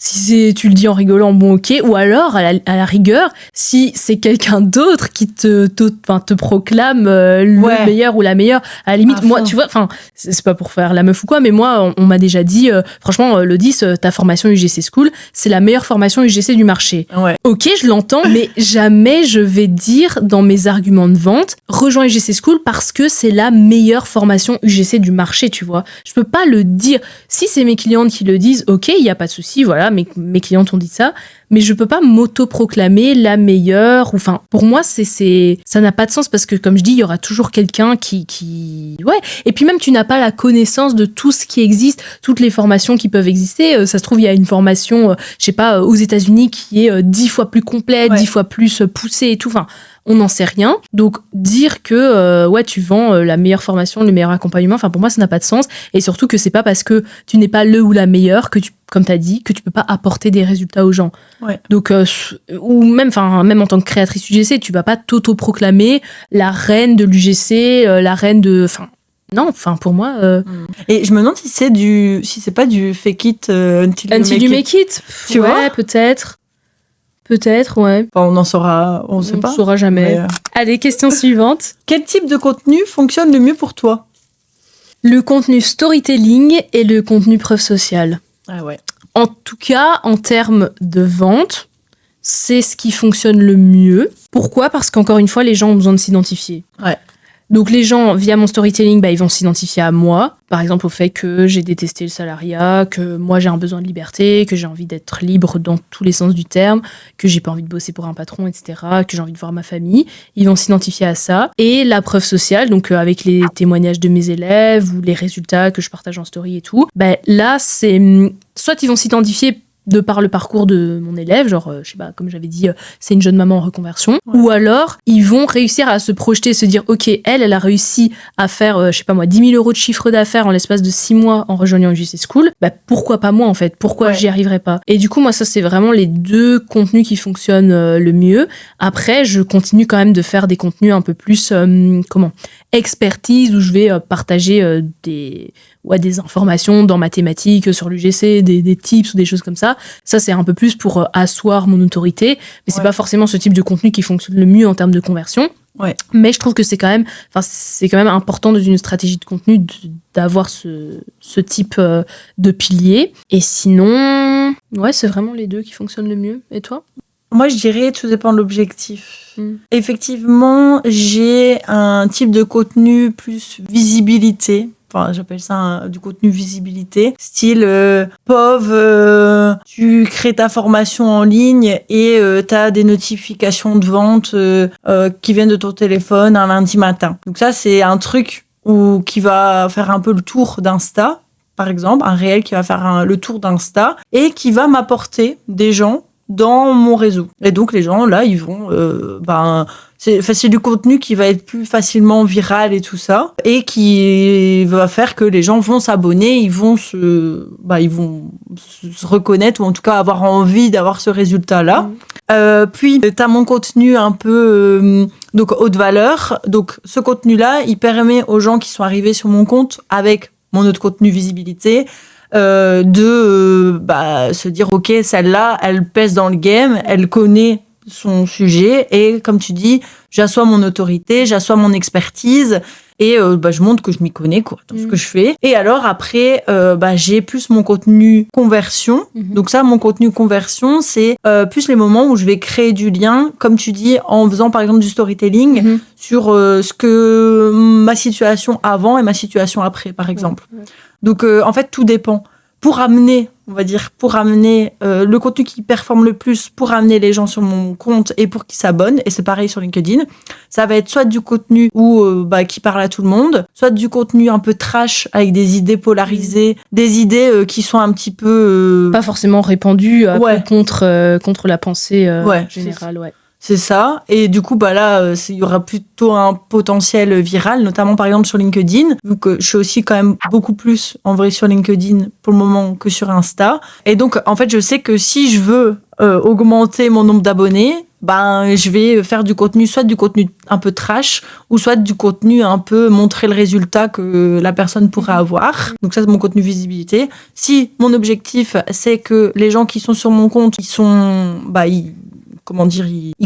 Si tu le dis en rigolant, bon ok. Ou alors, à la rigueur, si c'est quelqu'un d'autre qui te proclame le meilleur ou la meilleure, à la limite, moi, tu vois, c'est pas pour faire la meuf ou quoi, mais moi, on m'a déjà dit, franchement, Lodis, ta formation UGC School, c'est la meilleure formation UGC du marché. Ouais. Ok, je l'entends, mais jamais je vais dire dans mes arguments de vente, rejoins UGC School parce que c'est la meilleure formation UGC du marché, tu vois. Je peux pas le dire. Si c'est mes clientes qui le disent, ok, il y a pas de souci, voilà. Mes clientes ont dit ça, mais je peux pas m'auto-proclamer la meilleure. Pour moi, ça n'a pas de sens parce que, comme je dis, il y aura toujours quelqu'un qui... Ouais. Et puis même, tu n'as pas la connaissance de tout ce qui existe, toutes les formations qui peuvent exister. Ça se trouve, il y a une formation, je sais pas, aux États-Unis qui est 10 fois plus complète, 10 fois plus poussée et tout. On n'en sait rien. Donc, dire que tu vends la meilleure formation, le meilleur accompagnement, pour moi, ça n'a pas de sens. Et surtout que c'est pas parce que tu n'es pas le ou la meilleure que comme tu as dit, que tu peux pas apporter des résultats aux gens. Ouais. Donc, ou même en tant que créatrice UGC, tu vas pas t'auto-proclamer la reine de l'UGC, la reine de... Non, pour moi... Et je me demande si c'est pas du fake it until you make it. Tu vois, peut-être. Peut-être, ouais. On en saura, on sait pas. On ne saura jamais. Allez, question suivante. Quel type de contenu fonctionne le mieux pour toi ? Le contenu storytelling et le contenu preuve sociale. Ah ouais. En tout cas, en termes de vente, c'est ce qui fonctionne le mieux. Pourquoi ? Parce qu'encore une fois, les gens ont besoin de s'identifier. Ouais. Donc les gens, via mon storytelling, ils vont s'identifier à moi. Par exemple, au fait que j'ai détesté le salariat, que moi j'ai un besoin de liberté, que j'ai envie d'être libre dans tous les sens du terme, que j'ai pas envie de bosser pour un patron, etc., que j'ai envie de voir ma famille. Ils vont s'identifier à ça. Et la preuve sociale, donc avec les témoignages de mes élèves ou les résultats que je partage en story et tout, là, c'est... Soit ils vont s'identifier de par le parcours de mon élève, genre, je sais pas, comme j'avais dit, c'est une jeune maman en reconversion, ou alors, ils vont réussir à se projeter, se dire, ok, elle a réussi à faire, je sais pas moi, 10 000 euros de chiffre d'affaires en l'espace de 6 mois en rejoignant UGC School, pourquoi pas moi, en fait? Pourquoi j'y arriverais pas? Et du coup, moi, ça, c'est vraiment les deux contenus qui fonctionnent le mieux. Après, je continue quand même de faire des contenus un peu plus, expertise, où je vais partager des informations dans ma thématique sur l'UGC, des tips ou des choses comme ça. Ça, c'est un peu plus pour asseoir mon autorité, mais c'est pas forcément ce type de contenu qui fonctionne le mieux en termes de conversion. Ouais. Mais je trouve que c'est quand même important dans une stratégie de contenu d'avoir ce type de pilier. Et sinon, c'est vraiment les deux qui fonctionnent le mieux. Et toi ? Moi, je dirais, tout dépend de l'objectif. Effectivement, j'ai un type de contenu plus visibilité. J'appelle ça du contenu visibilité. Style, tu crées ta formation en ligne et t'as des notifications de vente qui viennent de ton téléphone un lundi matin. Donc ça, c'est un truc qui va faire un peu le tour d'Insta, par exemple. Un réel qui va faire le tour d'Insta et qui va m'apporter des gens dans mon réseau. Et donc les gens là, ils vont, c'est du contenu qui va être plus facilement viral et tout ça, et qui va faire que les gens vont s'abonner, ils vont se reconnaître, ou en tout cas avoir envie d'avoir ce résultat-là. Puis t'as mon contenu un peu donc haute valeur. Donc ce contenu-là, il permet aux gens qui sont arrivés sur mon compte avec mon autre contenu visibilité de se dire ok, celle-là, elle pèse dans le game, elle connaît son sujet, et comme tu dis, j'assois mon autorité, j'assois mon expertise, et je montre que je m'y connais quoi, dans ce que je fais. Et alors après, j'ai plus mon contenu conversion. Donc ça, mon contenu conversion, c'est plus les moments où je vais créer du lien, comme tu dis, en faisant par exemple du storytelling sur ce que ma situation avant et ma situation après, par exemple. Donc en fait, tout dépend. Pour amener le contenu qui performe le plus, pour amener les gens sur mon compte et pour qu'ils s'abonnent, et c'est pareil sur LinkedIn, ça va être soit du contenu qui parle à tout le monde, soit du contenu un peu trash avec des idées polarisées, des idées qui sont un petit peu... Pas forcément répandues contre la pensée générale. Ouais. C'est ça. Et du coup, là, il y aura plutôt un potentiel viral, notamment par exemple sur LinkedIn, vu que je suis aussi quand même beaucoup plus en vrai sur LinkedIn pour le moment que sur Insta. Et donc, en fait, je sais que si je veux augmenter mon nombre d'abonnés, je vais faire soit du contenu un peu trash, ou soit du contenu un peu montrer le résultat que la personne pourrait avoir. Donc ça, c'est mon contenu visibilité. Si mon objectif, c'est que les gens qui sont sur mon compte, ils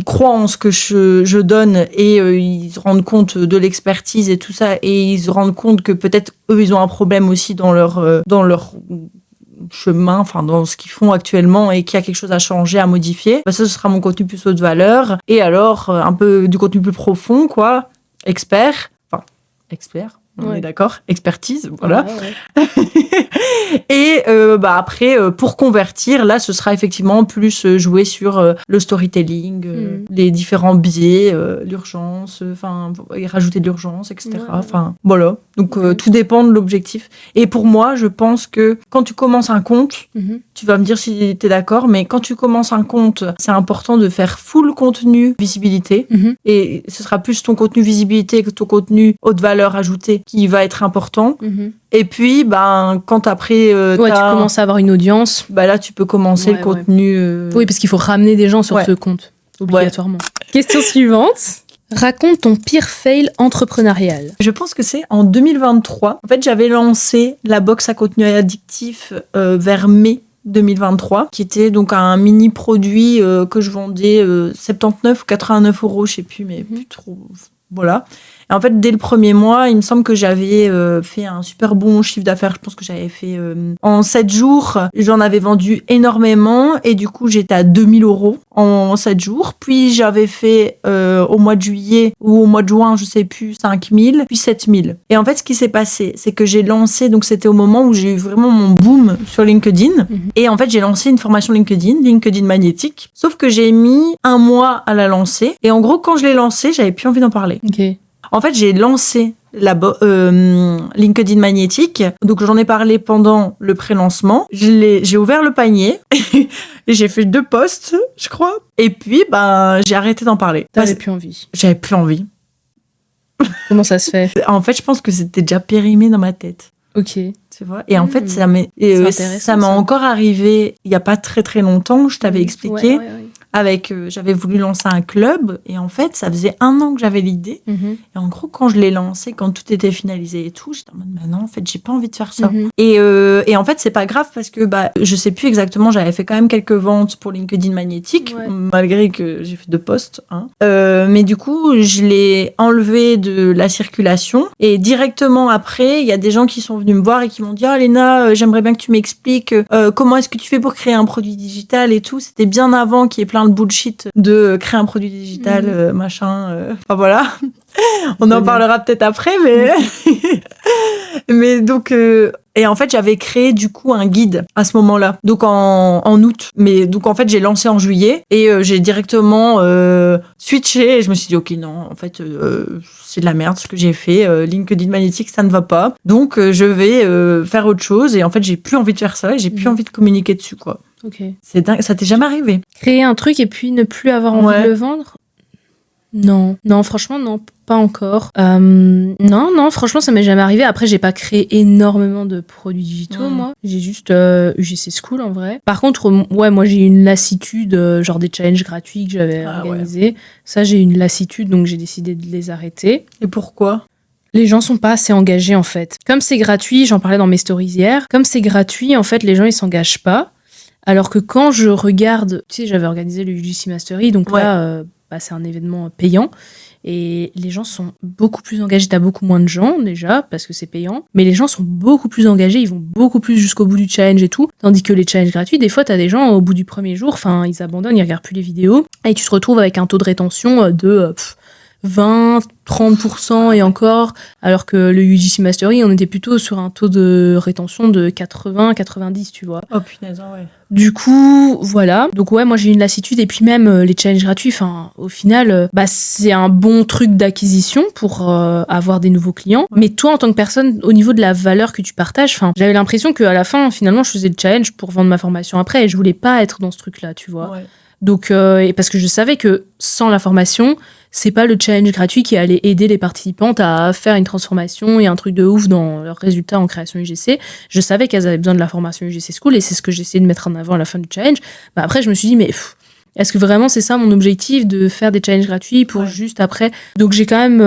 croient en ce que je donne, et ils se rendent compte de l'expertise et tout ça, et ils se rendent compte que peut-être eux, ils ont un problème aussi dans leur chemin, dans ce qu'ils font actuellement, et qu'il y a quelque chose à changer, à modifier. Ça, ce sera mon contenu plus haute valeur. Et alors, un peu du contenu plus profond, quoi. Expert. On est d'accord, expertise, voilà. Et après, pour convertir, là, ce sera effectivement plus jouer sur le storytelling, les différents biais, l'urgence, et rajouter de l'urgence, etc. Voilà. Donc, tout dépend de l'objectif. Et pour moi, je pense que quand tu commences un compte, tu vas me dire si tu es d'accord, mais quand tu commences un compte, c'est important de faire full contenu visibilité. Et ce sera plus ton contenu visibilité que ton contenu haute valeur ajoutée qui va être important. Et puis, quand après... tu commences à avoir une audience. Là, tu peux commencer le contenu... Oui, parce qu'il faut ramener des gens sur ce compte, obligatoirement. Question suivante. Raconte ton pire fail entrepreneurial. Je pense que c'est en 2023. En fait, j'avais lancé la box à contenu addictif vers mai 2023, qui était donc un mini produit que je vendais 79 ou 89 €, je sais plus, mais plus trop... Voilà. Et en fait, dès le premier mois, il me semble que j'avais fait un super bon chiffre d'affaires. Je pense que j'avais fait... en 7 jours, j'en avais vendu énormément. Et du coup, j'étais à 2000 € en 7 jours. Puis, j'avais fait au mois de juillet ou au mois de juin, je sais plus, 5000, puis 7000. Et en fait, ce qui s'est passé, c'est que j'ai lancé... Donc, c'était au moment où j'ai eu vraiment mon boom sur LinkedIn. Et en fait, j'ai lancé une formation LinkedIn magnétique. Sauf que j'ai mis 1 mois à la lancer. Et en gros, quand je l'ai lancée, j'avais plus envie d'en parler. Ok. En fait, j'ai lancé LinkedIn magnétique. Donc, j'en ai parlé pendant le pré-lancement. J'ai ouvert le panier et j'ai fait 2 posts, je crois. Et puis, j'ai arrêté d'en parler. T'avais plus envie. J'avais plus envie. Comment ça se fait ? En fait, je pense que c'était déjà périmé dans ma tête. Ok. Tu vois ? Et en fait, ça m'a encore arrivé il n'y a pas très très longtemps. Je t'avais expliqué. J'avais voulu lancer un club, et en fait, ça faisait 1 an que j'avais l'idée. Et en gros, quand je l'ai lancé, quand tout était finalisé et tout, j'étais en mode, non, en fait, j'ai pas envie de faire ça. Et en fait, c'est pas grave parce que, je sais plus exactement, j'avais fait quand même quelques ventes pour LinkedIn magnétique, malgré que j'ai fait 2 posts. Mais du coup, je l'ai enlevé de la circulation. Et directement après, il y a des gens qui sont venus me voir et qui m'ont dit, Léna, j'aimerais bien que tu m'expliques comment est-ce que tu fais pour créer un produit digital et tout. C'était bien avant qu'il y ait plein de bullshit de créer un produit digital, machin. Voilà. On en parlera peut-être après, mais... mais donc... Et en fait, j'avais créé du coup un guide à ce moment-là, donc en août. Mais donc en fait, j'ai lancé en juillet et j'ai directement switché. Et je me suis dit, ok, non, en fait, c'est de la merde ce que j'ai fait. LinkedIn magnétique, ça ne va pas. Donc je vais faire autre chose. Et en fait, j'ai plus envie de faire ça et j'ai plus envie de communiquer dessus, quoi. Ok. C'est dingue, ça t'est jamais arrivé? Créer un truc et puis ne plus avoir envie de le vendre? Non, franchement, non, pas encore. Non, franchement, ça m'est jamais arrivé. Après, j'ai pas créé énormément de produits digitaux, moi. J'ai juste UGC School, en vrai. Par contre, moi, j'ai eu une lassitude, genre des challenges gratuits que j'avais organisés. Ouais. Ça, j'ai eu une lassitude, donc j'ai décidé de les arrêter. Et pourquoi? Les gens sont pas assez engagés, en fait. Comme c'est gratuit, j'en parlais dans mes stories hier, comme c'est gratuit, en fait, les gens, ils s'engagent pas. Alors que quand je regarde, tu sais, j'avais organisé le UGC Mastery, donc là... c'est un événement payant et les gens sont beaucoup plus engagés. T'as beaucoup moins de gens déjà parce que c'est payant, mais les gens sont beaucoup plus engagés, ils vont beaucoup plus jusqu'au bout du challenge et tout, tandis que les challenges gratuits, des fois t'as des gens au bout du premier jour, enfin ils abandonnent, ils regardent plus les vidéos et tu te retrouves avec un taux de rétention de 20-30% et encore, alors que le UGC Mastery, on était plutôt sur un taux de rétention de 80-90, tu vois. Oh punaise, ouais. Du coup, voilà. Donc ouais, moi j'ai eu une lassitude et puis même les challenges gratuits, enfin au final, c'est un bon truc d'acquisition pour avoir des nouveaux clients. Mais toi, en tant que personne, au niveau de la valeur que tu partages, enfin, j'avais l'impression qu'à la fin, finalement, je faisais le challenge pour vendre ma formation après et je voulais pas être dans ce truc-là, tu vois. Ouais. Donc, parce que je savais que sans la formation, c'est pas le challenge gratuit qui allait aider les participantes à faire une transformation et un truc de ouf dans leurs résultats en création UGC. Je savais qu'elles avaient besoin de la formation UGC School et c'est ce que j'essayais de mettre en avant à la fin du challenge. Après, je me suis dit, mais est-ce que vraiment c'est ça mon objectif, de faire des challenges gratuits pour juste après? Donc j'ai quand même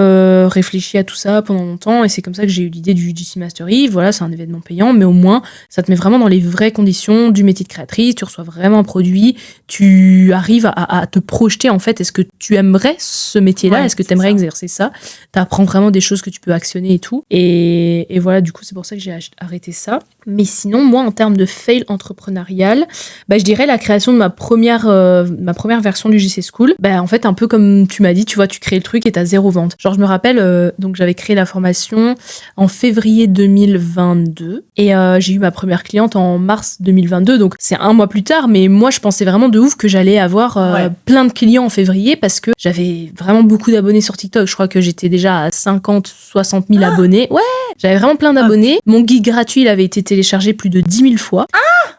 réfléchi à tout ça pendant longtemps et c'est comme ça que j'ai eu l'idée du UGC Mastery. Voilà, c'est un événement payant, mais au moins ça te met vraiment dans les vraies conditions du métier de créatrice. Tu reçois vraiment un produit, tu arrives à te projeter en fait. Est-ce que tu aimerais ce métier-là? Est-ce que tu aimerais exercer ça? Tu apprends vraiment des choses que tu peux actionner et tout. Et voilà, du coup c'est pour ça que j'ai arrêté ça. Mais sinon, moi en termes de fail entrepreneurial, je dirais la création de ma première version du UGC School. En fait, un peu comme tu m'as dit, tu vois, tu crées le truc et t'as 0 vente. Genre, je me rappelle, donc j'avais créé la formation en février 2022 et j'ai eu ma première cliente en mars 2022. Donc, c'est 1 mois plus tard, mais moi, je pensais vraiment de ouf que j'allais avoir plein de clients en février parce que j'avais vraiment beaucoup d'abonnés sur TikTok. Je crois que j'étais déjà à 50-60 000 abonnés. Ouais, j'avais vraiment plein d'abonnés. Mon guide gratuit, il avait été téléchargé plus de 10 000 fois.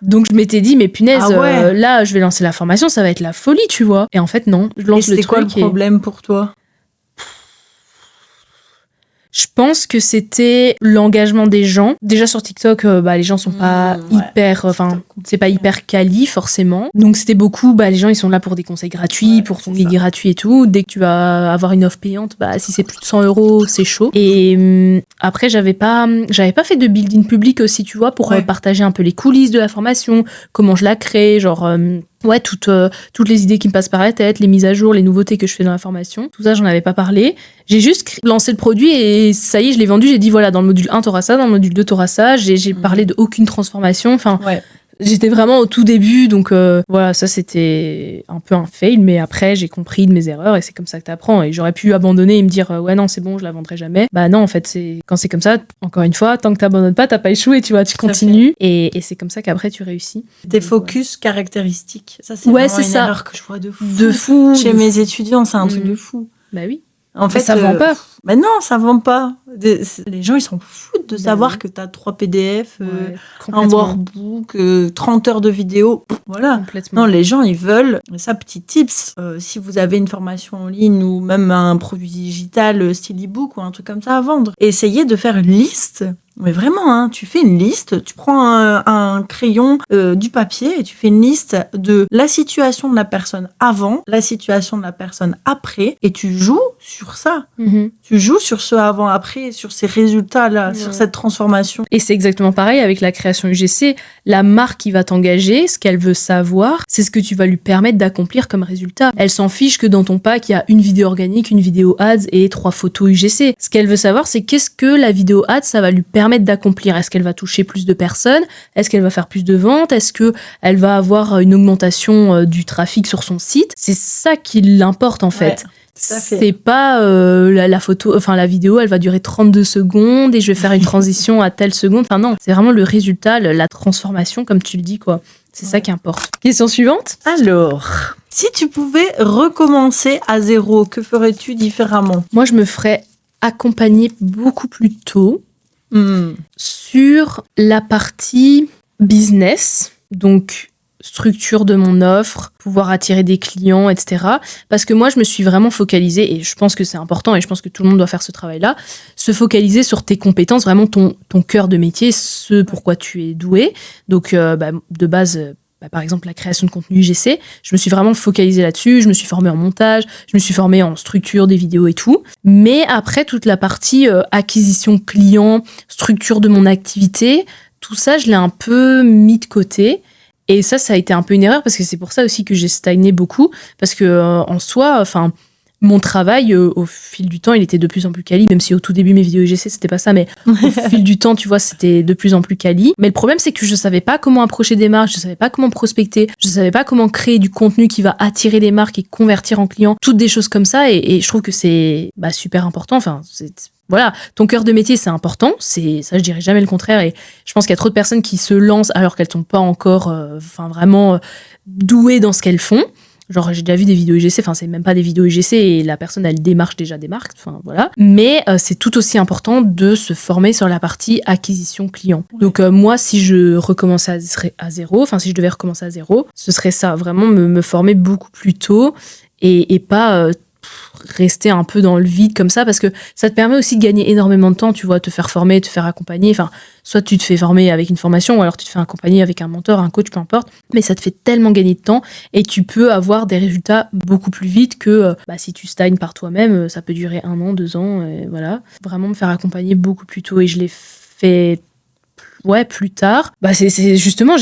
Donc, je m'étais dit, mais punaise, là, je vais lancer la formation, ça va être la folie, tu vois. Et en fait, non. Je lance le truc. Et c'était quoi le problème pour toi? Je pense que c'était l'engagement des gens. Déjà sur TikTok, les gens sont pas hyper... Enfin, c'est pas hyper quali, forcément. Donc, c'était beaucoup... les gens, ils sont là pour des conseils gratuits, pour ton guide gratuit et tout. Dès que tu vas avoir une offre payante, si c'est plus de 100 €, c'est chaud. Et après, j'avais pas fait de build-in public aussi, tu vois, pour partager un peu les coulisses de la formation, comment je la crée, genre... toutes les idées qui me passent par la tête, les mises à jour, les nouveautés que je fais dans la formation. Tout ça, j'en avais pas parlé. J'ai juste lancé le produit et ça y est, je l'ai vendu. J'ai dit, voilà, dans le module 1, t'auras ça, dans le module 2, t'auras ça. J'ai parlé de aucune transformation. Enfin, j'étais vraiment au tout début. Donc, voilà, ça, c'était un peu un fail. Mais après, j'ai compris de mes erreurs et c'est comme ça que t'apprends. Et j'aurais pu abandonner et me dire, ouais, non, c'est bon, je la vendrai jamais. Non, en fait, quand c'est comme ça, encore une fois, tant que t'abandonnes pas, t'as pas échoué, tu vois, tu continues. Et c'est comme ça qu'après, tu réussis. Des focus caractéristiques. Ça, c'est vraiment une erreur que je vois de fou. Chez mes étudiants, c'est un truc de fou. Bah oui. En fait, ça vend pas. Non, ça vend pas. Les gens, ils s'en foutent de savoir que t'as 3 PDF, un workbook, 30 heures de vidéo. Voilà. Non, les gens, ils veulent. Ça, petit tips, si vous avez une formation en ligne ou même un produit digital style e-book ou un truc comme ça à vendre, essayez de faire une liste. Mais vraiment, tu fais une liste, tu prends un crayon, du papier et tu fais une liste de la situation de la personne avant, la situation de la personne après et tu joues sur ça. Tu joues sur ce avant-après, sur ces résultats-là, sur cette transformation. Et c'est exactement pareil avec la création UGC. La marque qui va t'engager, ce qu'elle veut savoir, c'est ce que tu vas lui permettre d'accomplir comme résultat. Elle s'en fiche que dans ton pack, il y a une vidéo organique, une vidéo ads et 3 photos UGC. Ce qu'elle veut savoir, c'est qu'est-ce que la vidéo ads, ça va lui permettre d'accomplir. Est-ce qu'elle va toucher plus de personnes? Est-ce qu'elle va faire plus de ventes? Est-ce qu'elle va avoir une augmentation du trafic sur son site? C'est ça qui l'importe en fait. C'est pas la photo, enfin la vidéo, elle va durer 32 secondes et je vais faire une transition à telle seconde. Enfin non, c'est vraiment le résultat, la transformation comme tu le dis quoi. C'est ça qui importe. Question suivante. Alors, si tu pouvais recommencer à 0, que ferais-tu différemment? Moi, je me ferais accompagner beaucoup plus tôt sur la partie business. Donc, structure de mon offre, pouvoir attirer des clients, etc. Parce que moi, je me suis vraiment focalisée, et je pense que c'est important, et je pense que tout le monde doit faire ce travail-là, se focaliser sur tes compétences, vraiment ton cœur de métier, ce pourquoi tu es doué. Donc, de base... par exemple, la création de contenu IGC, je me suis vraiment focalisée là-dessus, je me suis formée en montage, je me suis formée en structure des vidéos et tout. Mais après, toute la partie acquisition client, structure de mon activité, tout ça, je l'ai un peu mis de côté. Et ça a été un peu une erreur parce que c'est pour ça aussi que j'ai stagné beaucoup. Parce que en soi, mon travail, au fil du temps, il était de plus en plus quali, même si au tout début, mes vidéos IGC, c'était pas ça, mais au fil du temps, tu vois, c'était de plus en plus quali. Mais le problème, c'est que je savais pas comment approcher des marques, je savais pas comment prospecter, je savais pas comment créer du contenu qui va attirer des marques et convertir en clients, toutes des choses comme ça. Et je trouve que c'est super important. Voilà, ton cœur de métier, c'est important. C'est ça, je dirais jamais le contraire. Et je pense qu'il y a trop de personnes qui se lancent alors qu'elles sont pas encore vraiment douées dans ce qu'elles font. Genre, j'ai déjà vu des vidéos IGC, c'est même pas des vidéos IGC et la personne, elle démarche déjà des marques, voilà. Mais c'est tout aussi important de se former sur la partie acquisition client. Ouais. Donc, moi, si je recommençais à zéro, si je devais recommencer à zéro, ce serait ça, vraiment me former beaucoup plus tôt et pas rester un peu dans le vide comme ça, parce que ça te permet aussi de gagner énormément de temps, tu vois, te faire former, te faire accompagner, soit tu te fais former avec une formation, ou alors tu te fais accompagner avec un mentor, un coach, peu importe, mais ça te fait tellement gagner de temps, et tu peux avoir des résultats beaucoup plus vite que si tu stagnes par toi-même, ça peut durer 1 an, 2 ans, et voilà. Vraiment me faire accompagner beaucoup plus tôt, et je l'ai fait plus tard. C'est justement,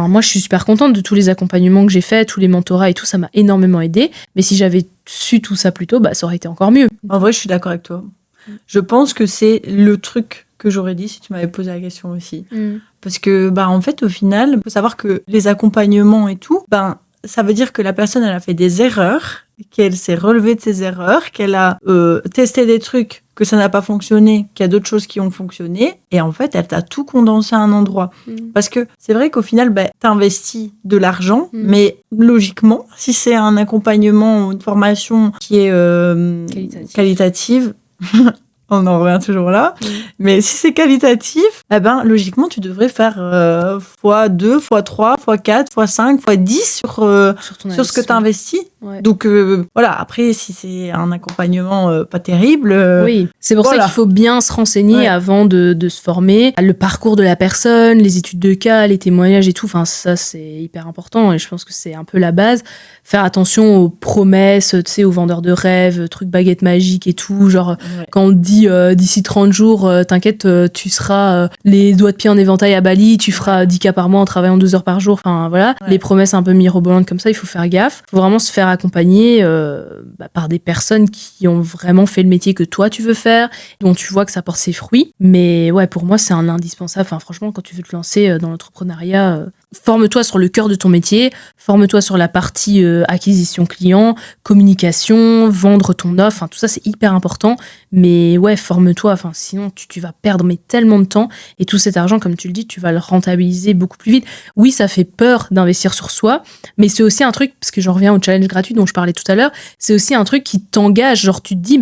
moi je suis super contente de tous les accompagnements que j'ai faits, tous les mentorats et tout, ça m'a énormément aidée. Mais si j'avais su tout ça plus tôt, ça aurait été encore mieux. En vrai, je suis d'accord avec toi. Je pense que c'est le truc que j'aurais dit si tu m'avais posé la question aussi. Parce que, en fait, au final, il faut savoir que les accompagnements et tout, ça veut dire que la personne, elle a fait des erreurs, qu'elle s'est relevée de ses erreurs, qu'elle a testé des trucs, que ça n'a pas fonctionné, qu'il y a d'autres choses qui ont fonctionné, et en fait, elle t'a tout condensé à un endroit. Parce que c'est vrai qu'au final, t'investis de l'argent, mais logiquement, si c'est un accompagnement ou une formation qui est qualitative, on en revient toujours là. Mais si c'est qualitatif, logiquement, tu devrais faire x2, x3, x4, x5, x10 sur ce que tu as investi. Ouais. Donc, voilà. Après, si c'est un accompagnement pas terrible... oui, c'est pour ça qu'il faut bien se renseigner avant de se former. Le parcours de la personne, les études de cas, les témoignages et tout, ça, c'est hyper important. Et je pense que c'est un peu la base. Faire attention aux promesses, tu sais, aux vendeurs de rêves, trucs baguettes magiques et tout. Genre, quand on te dit d'ici 30 jours, t'inquiète, tu seras les doigts de pied en éventail à Bali, tu feras 10K par mois en travaillant 2 heures par jour. Voilà, les promesses un peu mirobolantes comme ça, il faut faire gaffe. Il faut vraiment se faire accompagner par des personnes qui ont vraiment fait le métier que toi tu veux faire, dont tu vois que ça porte ses fruits. Mais pour moi, c'est un indispensable. Franchement, quand tu veux te lancer dans l'entrepreneuriat, forme-toi sur le cœur de ton métier, forme-toi sur la partie acquisition client, communication, vendre ton offre, tout ça c'est hyper important, mais forme-toi, sinon tu vas perdre tellement de temps, et tout cet argent, comme tu le dis, tu vas le rentabiliser beaucoup plus vite. Oui, ça fait peur d'investir sur soi, mais c'est aussi un truc, parce que j'en reviens au challenge gratuit dont je parlais tout à l'heure, c'est aussi un truc qui t'engage, genre tu te dis,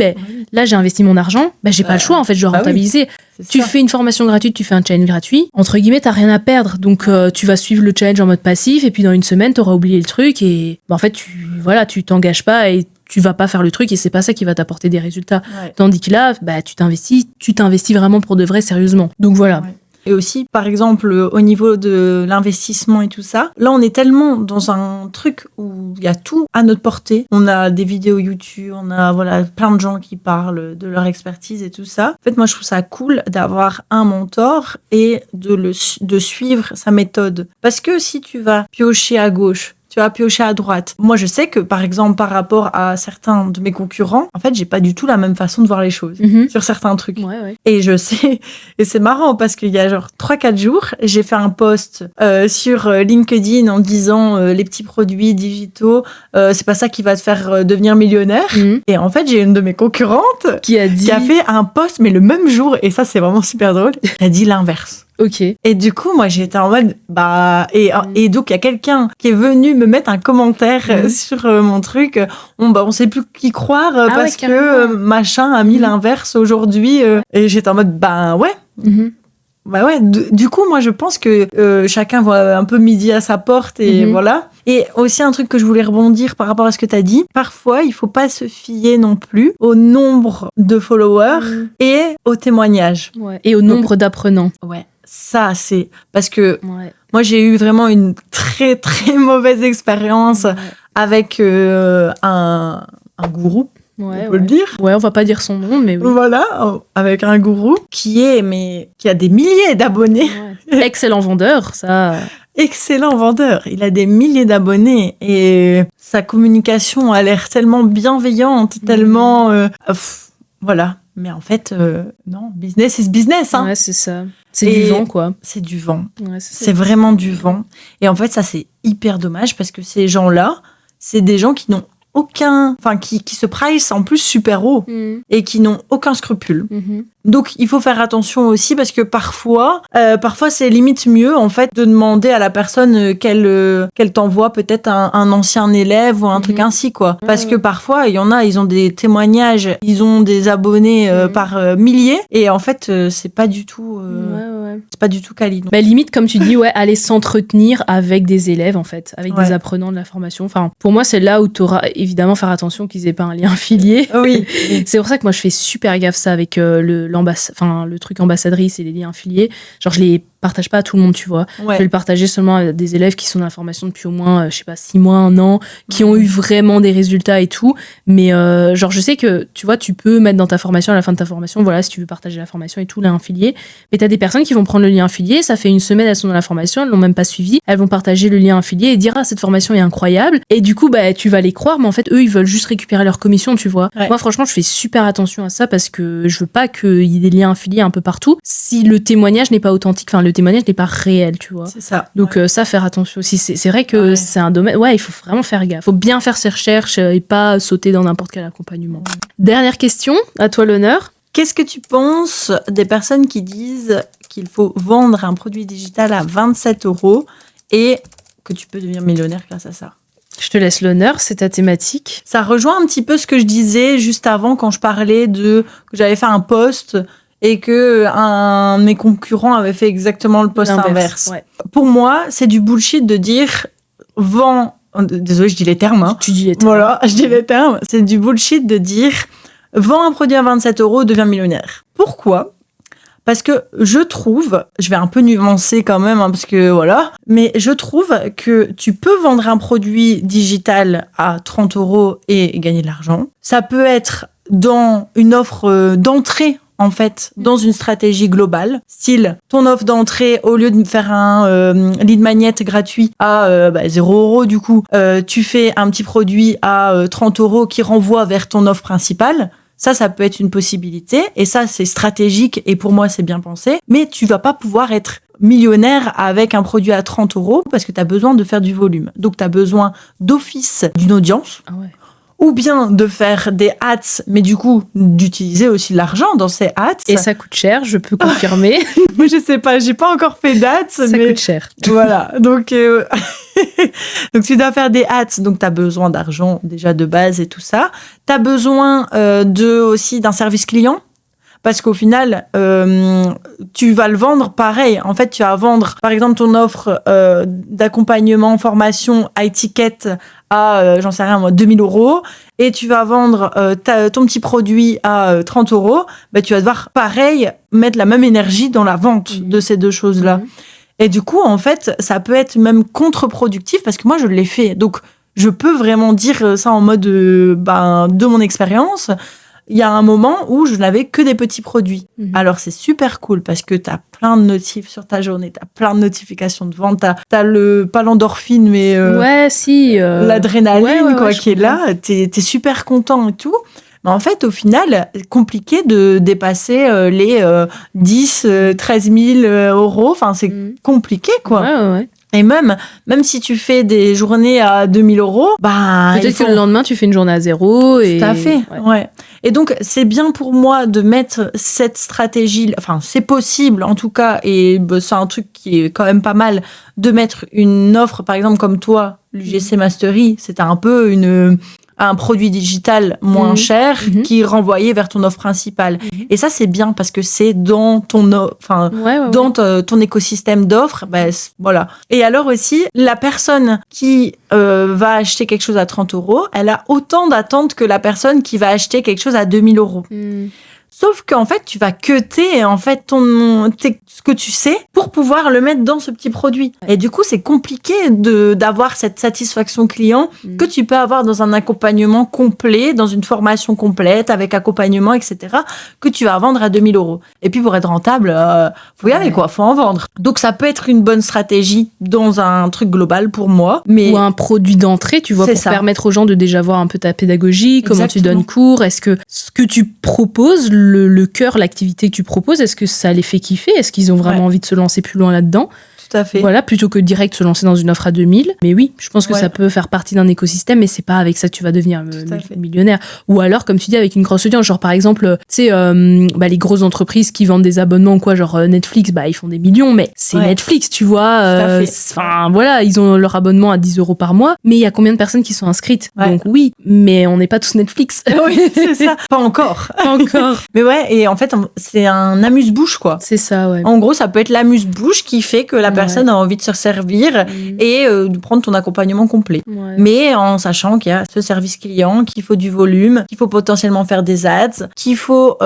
là j'ai investi mon argent, j'ai pas le choix en fait, je dois rentabiliser. Tu fais une formation gratuite, tu fais un challenge gratuit, entre guillemets, t'as rien à perdre. Donc, tu vas suivre le challenge en mode passif, et puis dans une semaine, t'auras oublié le truc, et en fait, tu t'engages pas, et tu vas pas faire le truc, et c'est pas ça qui va t'apporter des résultats. Tandis que là, tu t'investis vraiment pour de vrai, sérieusement. Donc voilà. Et aussi, par exemple, au niveau de l'investissement et tout ça, là, on est tellement dans un truc où il y a tout à notre portée. On a des vidéos YouTube, on a plein de gens qui parlent de leur expertise et tout ça. En fait, moi, je trouve ça cool d'avoir un mentor et de suivre sa méthode. Parce que si tu vas piocher à gauche, tu vas piocher à droite. Moi, je sais que, par exemple, par rapport à certains de mes concurrents, en fait, j'ai pas du tout la même façon de voir les choses sur certains trucs. Et je sais, et c'est marrant parce qu'il y a 3-4 jours, j'ai fait un post sur LinkedIn en disant les petits produits digitaux, c'est pas ça qui va te faire devenir millionnaire. Et en fait, j'ai une de mes concurrentes qui a fait un post, mais le même jour, et ça, c'est vraiment super drôle, qui a dit l'inverse. Ok. Et du coup, moi, j'étais en mode, et donc, il y a quelqu'un qui est venu me mettre un commentaire sur mon truc. On sait plus qui croire parce que machin a mis l'inverse aujourd'hui. Et j'étais en mode, Bah ouais, du coup, moi, je pense que chacun voit un peu midi à sa porte et voilà. Et aussi, un truc que je voulais rebondir par rapport à ce que tu as dit, parfois, il faut pas se fier non plus au nombre de followers et au témoignage. Ouais. Et au nombre d'apprenants. Ouais, ça, c'est... Parce que moi, j'ai eu vraiment une très, très mauvaise expérience avec un gourou. On peut le dire. Ouais, on va pas dire son nom, mais oui. Voilà, avec un gourou qui a des milliers d'abonnés. Ouais. Excellent vendeur, ça. Excellent vendeur. Il a des milliers d'abonnés et sa communication a l'air tellement bienveillante, tellement... voilà. Mais en fait, non, business is business. Hein. Ouais, c'est ça. C'est du vent, quoi. C'est du vent. Ouais, c'est vraiment du vent. Et en fait, ça, c'est hyper dommage parce que ces gens-là, c'est des gens qui n'ont qui se price en plus super haut et qui n'ont aucun scrupule. Donc, il faut faire attention aussi parce que parfois c'est limite mieux, en fait, de demander à la personne qu'elle t'envoie peut-être un ancien élève ou un truc ainsi, quoi. Parce que parfois, il y en a, ils ont des témoignages, ils ont des abonnés par milliers et en fait, c'est pas du tout... C'est pas du tout quali. Bah, limite, comme tu dis, aller s'entretenir avec des élèves, en fait, avec des apprenants de la formation. Enfin, pour moi, c'est là où tu auras évidemment faire attention qu'ils aient pas un lien affilié. Oui. C'est pour ça que moi, je fais super gaffe ça avec le truc ambassadrice et les liens affiliés. Genre, je les partage pas à tout le monde, tu vois. Je vais le partager seulement à des élèves qui sont dans la formation depuis au moins, 6 mois, 1 an, qui ont eu vraiment des résultats et tout. Mais genre, je sais que, tu vois, tu peux mettre dans ta formation, à la fin de ta formation, voilà, si tu veux partager la formation et tout, lien affilié. Mais t'as des personnes qui vont prendre le lien affilié, ça fait 1 semaine, elles sont dans la formation, elles l'ont même pas suivi. Elles vont partager le lien affilié et dire, cette formation est incroyable. Et du coup, tu vas les croire, mais en fait, eux, ils veulent juste récupérer leur commission, tu vois. Moi, franchement, je fais super attention à ça parce que je veux pas qu'il y ait des liens affiliés un peu partout. Si le témoignage n'est pas authentique, le témoignage n'est pas réel, tu vois. C'est ça. Donc ça, faire attention aussi. C'est vrai que c'est un domaine... Ouais, il faut vraiment faire gaffe. Il faut bien faire ses recherches et pas sauter dans n'importe quel accompagnement. Dernière question, à toi l'honneur. Qu'est-ce que tu penses des personnes qui disent qu'il faut vendre un produit digital à 27 € et que tu peux devenir millionnaire grâce à ça? Je te laisse l'honneur, c'est ta thématique. Ça rejoint un petit peu ce que je disais juste avant quand je parlais que j'avais fait un post et que un de mes concurrents avait fait exactement le post inverse. Ouais. Pour moi, c'est du bullshit de dire vends. Désolée, je dis les termes. Hein. Tu dis les termes. Voilà, je dis les termes. C'est du bullshit de dire vends un produit à 27 €, deviens millionnaire. Pourquoi ? Parce que je trouve, je vais un peu nuancer quand même, parce que voilà, mais je trouve que tu peux vendre un produit digital à 30 € et gagner de l'argent. Ça peut être dans une offre d'entrée, en fait, dans une stratégie globale. Style, ton offre d'entrée, au lieu de faire un lead magnet gratuit à 0 € du coup, tu fais un petit produit à 30 € qui renvoie vers ton offre principale. Ça peut être une possibilité. Et ça, c'est stratégique. Et pour moi, c'est bien pensé. Mais tu vas pas pouvoir être millionnaire avec un produit à 30 € parce que tu as besoin de faire du volume. Donc, tu as besoin d'office d'une audience. Ah ouais. Ou bien de faire des ads, mais du coup, d'utiliser aussi de l'argent dans ces ads. Et ça coûte cher, je peux confirmer. Moi, je sais pas, j'ai pas encore fait d'ads. Ça coûte cher. Voilà, donc donc tu dois faire des ads, donc tu as besoin d'argent déjà de base et tout ça. Tu as besoin aussi d'un service client. Parce qu'au final, tu vas le vendre pareil. En fait, tu vas vendre, par exemple, ton offre d'accompagnement, formation, high ticket à, j'en sais rien moi, 2 000 € et tu vas vendre ton petit produit à 30 €, tu vas devoir, pareil, mettre la même énergie dans la vente de ces deux choses-là. Et du coup, en fait, ça peut être même contre-productif parce que moi, je l'ai fait. Donc, je peux vraiment dire ça en mode de mon expérience. Il y a un moment où je n'avais que des petits produits. Alors, c'est super cool parce que tu as plein de notifs sur ta journée, tu as plein de notifications de vente, tu as pas l'endorphine, mais l'adrénaline qui est là. Tu es super content et tout. Mais en fait, au final, c'est compliqué de dépasser les 10, 13 000 €. Enfin, c'est compliqué, quoi. Ouais. Et même si tu fais des journées à 2 000 €, peut-être que le lendemain, tu fais une journée à 0. Et... Tout à fait, ouais. Et donc, c'est bien pour moi de mettre cette stratégie, enfin, c'est possible en tout cas, et c'est un truc qui est quand même pas mal, de mettre une offre, par exemple, comme toi, l'UGC Mastery, c'était un peu à un produit digital moins cher qui est renvoyé vers ton offre principale. Et ça, c'est bien parce que c'est dans ton ton écosystème d'offres. Voilà. Et alors aussi, la personne qui va acheter quelque chose à 30 €, elle a autant d'attentes que la personne qui va acheter quelque chose à 2 000 €. Sauf qu'en fait, tu vas cuter en fait ce que tu sais pour pouvoir le mettre dans ce petit produit. Et du coup, c'est compliqué d'avoir cette satisfaction client que tu peux avoir dans un accompagnement complet, dans une formation complète avec accompagnement, etc., que tu vas vendre à 2 000 €. Et puis pour être rentable, faut y aller quoi, faut en vendre. Donc ça peut être une bonne stratégie dans un truc global pour moi. Mais ou un produit d'entrée, tu vois, pour permettre aux gens de déjà voir un peu ta pédagogie, comment tu donnes cours, est-ce que ce que tu proposes, le cœur, l'activité que tu proposes, est-ce que ça les fait kiffer? Est-ce qu'ils ont vraiment envie de se lancer plus loin là-dedans? Tout à fait. Voilà, plutôt que direct se lancer dans une offre à 2000. Mais oui, je pense que ça peut faire partie d'un écosystème, mais c'est pas avec ça que tu vas devenir millionnaire. Ou alors, comme tu dis, avec une grosse audience. Genre, par exemple, tu sais, les grosses entreprises qui vendent des abonnements ou quoi, genre Netflix, ils font des millions, mais c'est Netflix, tu vois. Enfin, voilà, ils ont leur abonnement à 10 € par mois, mais il y a combien de personnes qui sont inscrites? Donc oui, mais on n'est pas tous Netflix. Oui, c'est ça. Pas encore. Pas encore. Mais ouais, et en fait, c'est un amuse-bouche, quoi. C'est ça, ouais. En gros, ça peut être l'amuse-bouche qui fait que la personne a envie de se servir et de prendre ton accompagnement complet. Mais en sachant qu'il y a ce service client, qu'il faut du volume, qu'il faut potentiellement faire des ads, qu'il faut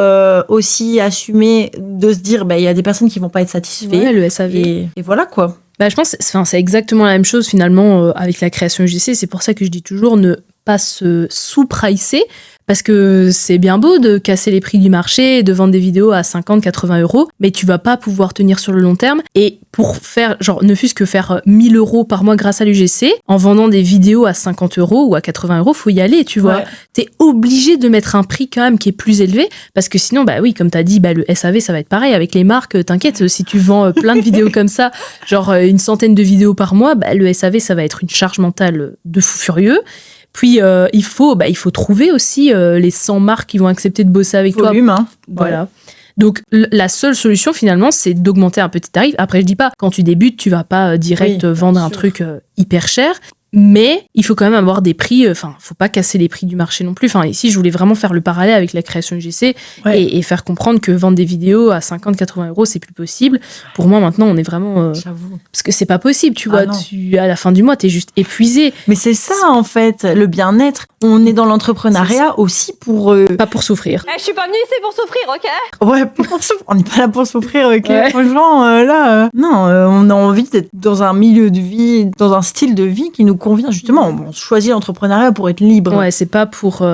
aussi assumer de se dire il y a des personnes qui vont pas être satisfaites. Ouais, le SAV. Et voilà quoi. Je pense c'est exactement la même chose finalement avec la création UGC. C'est pour ça que je dis toujours ne pas se sous-pricer. Parce que c'est bien beau de casser les prix du marché et de vendre des vidéos à 50-80 €, mais tu vas pas pouvoir tenir sur le long terme. Et pour faire, ne fût-ce que faire 1 000 € par mois grâce à l'UGC, en vendant des vidéos à 50 € ou à 80 €, faut y aller, tu vois. T'es obligé de mettre un prix quand même qui est plus élevé, parce que sinon, oui, comme t'as dit, le SAV, ça va être pareil avec les marques. T'inquiète, si tu vends plein de vidéos comme ça, une centaine de vidéos par mois, le SAV, ça va être une charge mentale de fou furieux. Puis, il faut trouver aussi les 100 marques qui vont accepter de bosser avec toi. Volume, hein. Voilà. Donc, la seule solution, finalement, c'est d'augmenter un petit tarif. Après, je dis pas, quand tu débutes, tu vas pas direct vendre un truc hyper cher. Mais il faut quand même avoir des prix, faut pas casser les prix du marché non plus. Ici, je voulais vraiment faire le parallèle avec la création UGC et faire comprendre que vendre des vidéos à 50-80 €, c'est plus possible. Pour moi, maintenant, on est vraiment... J'avoue. Parce que c'est pas possible, tu vois. À la fin du mois, t'es juste épuisé. Mais c'est ça, en fait, le bien-être. On est dans l'entrepreneuriat aussi pour... Pas pour souffrir. Je suis pas venue ici pour souffrir, ok? Ouais, on n'est pas là pour souffrir, ok? Franchement, non, on a envie d'être dans un milieu de vie, dans un style de vie qui nous convient. Justement, on choisit l'entrepreneuriat pour être libre. Ouais, c'est pas pour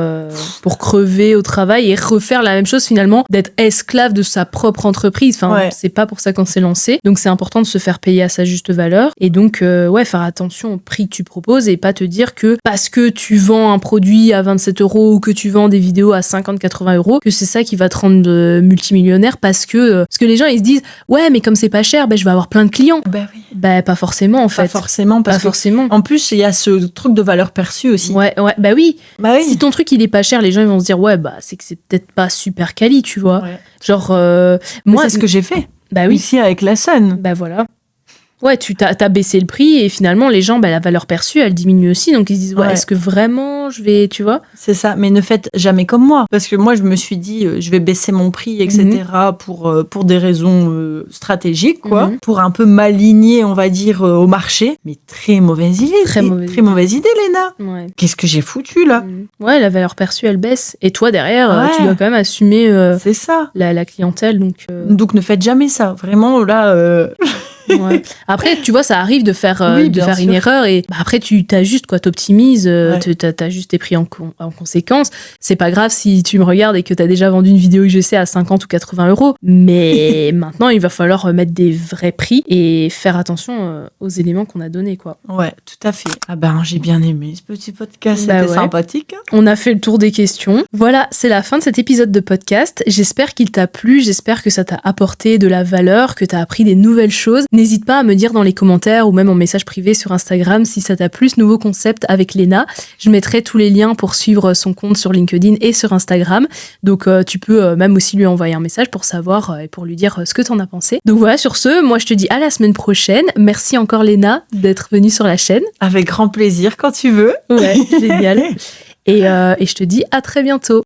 crever au travail et refaire la même chose finalement, d'être esclave de sa propre entreprise. C'est pas pour ça qu'on s'est lancé. Donc c'est important de se faire payer à sa juste valeur. Et donc, faire attention au prix que tu proposes et pas te dire que parce que tu vends un produit à 27 € ou que tu vends des vidéos à 50-80 €, que c'est ça qui va te rendre multimillionnaire parce que les gens ils se disent ouais, mais comme c'est pas cher, je vais avoir plein de clients. Pas forcément en fait. Pas forcément, parce que en plus il y a ce truc de valeur perçue aussi. Oui. Si ton truc il est pas cher, les gens ils vont se dire c'est que c'est peut-être pas super quali, tu vois. Moi c'est ce que j'ai fait. Oui. Ici avec la Sun. Voilà. Ouais, tu t'as baissé le prix et finalement les gens, la valeur perçue, elle diminue aussi. Donc ils se disent est-ce que vraiment je vais, tu vois? C'est ça, mais ne faites jamais comme moi. Parce que moi je me suis dit je vais baisser mon prix, etc. pour des raisons stratégiques, quoi. Pour un peu m'aligner, on va dire, au marché. Mais très mauvaise idée. Très mauvaise idée, Léna. Ouais. Qu'est-ce que j'ai foutu là? Ouais, la valeur perçue elle baisse. Et toi derrière, tu dois quand même assumer c'est ça. La clientèle. Donc ne faites jamais ça. Vraiment là... Après, tu vois, ça arrive de faire une erreur et après tu t'ajustes, quoi, t'optimises, t'ajustes tes prix en conséquence. C'est pas grave si tu me regardes et que t'as déjà vendu une vidéo UGC à 50 ou 80 €. Mais maintenant, il va falloir mettre des vrais prix et faire attention aux éléments qu'on a donnés, quoi. Ouais, tout à fait. J'ai bien aimé ce petit podcast, c'était sympathique. On a fait le tour des questions. Voilà, c'est la fin de cet épisode de podcast. J'espère qu'il t'a plu, j'espère que ça t'a apporté de la valeur, que t'as appris des nouvelles choses. N'hésite pas à me dire dans les commentaires ou même en message privé sur Instagram si ça t'a plu ce nouveau concept avec Léna. Je mettrai tous les liens pour suivre son compte sur LinkedIn et sur Instagram. Donc tu peux même aussi lui envoyer un message pour savoir et pour lui dire ce que t'en as pensé. Donc voilà, sur ce, moi je te dis à la semaine prochaine. Merci encore Léna d'être venue sur la chaîne. Avec grand plaisir quand tu veux. Ouais, génial. et je te dis à très bientôt.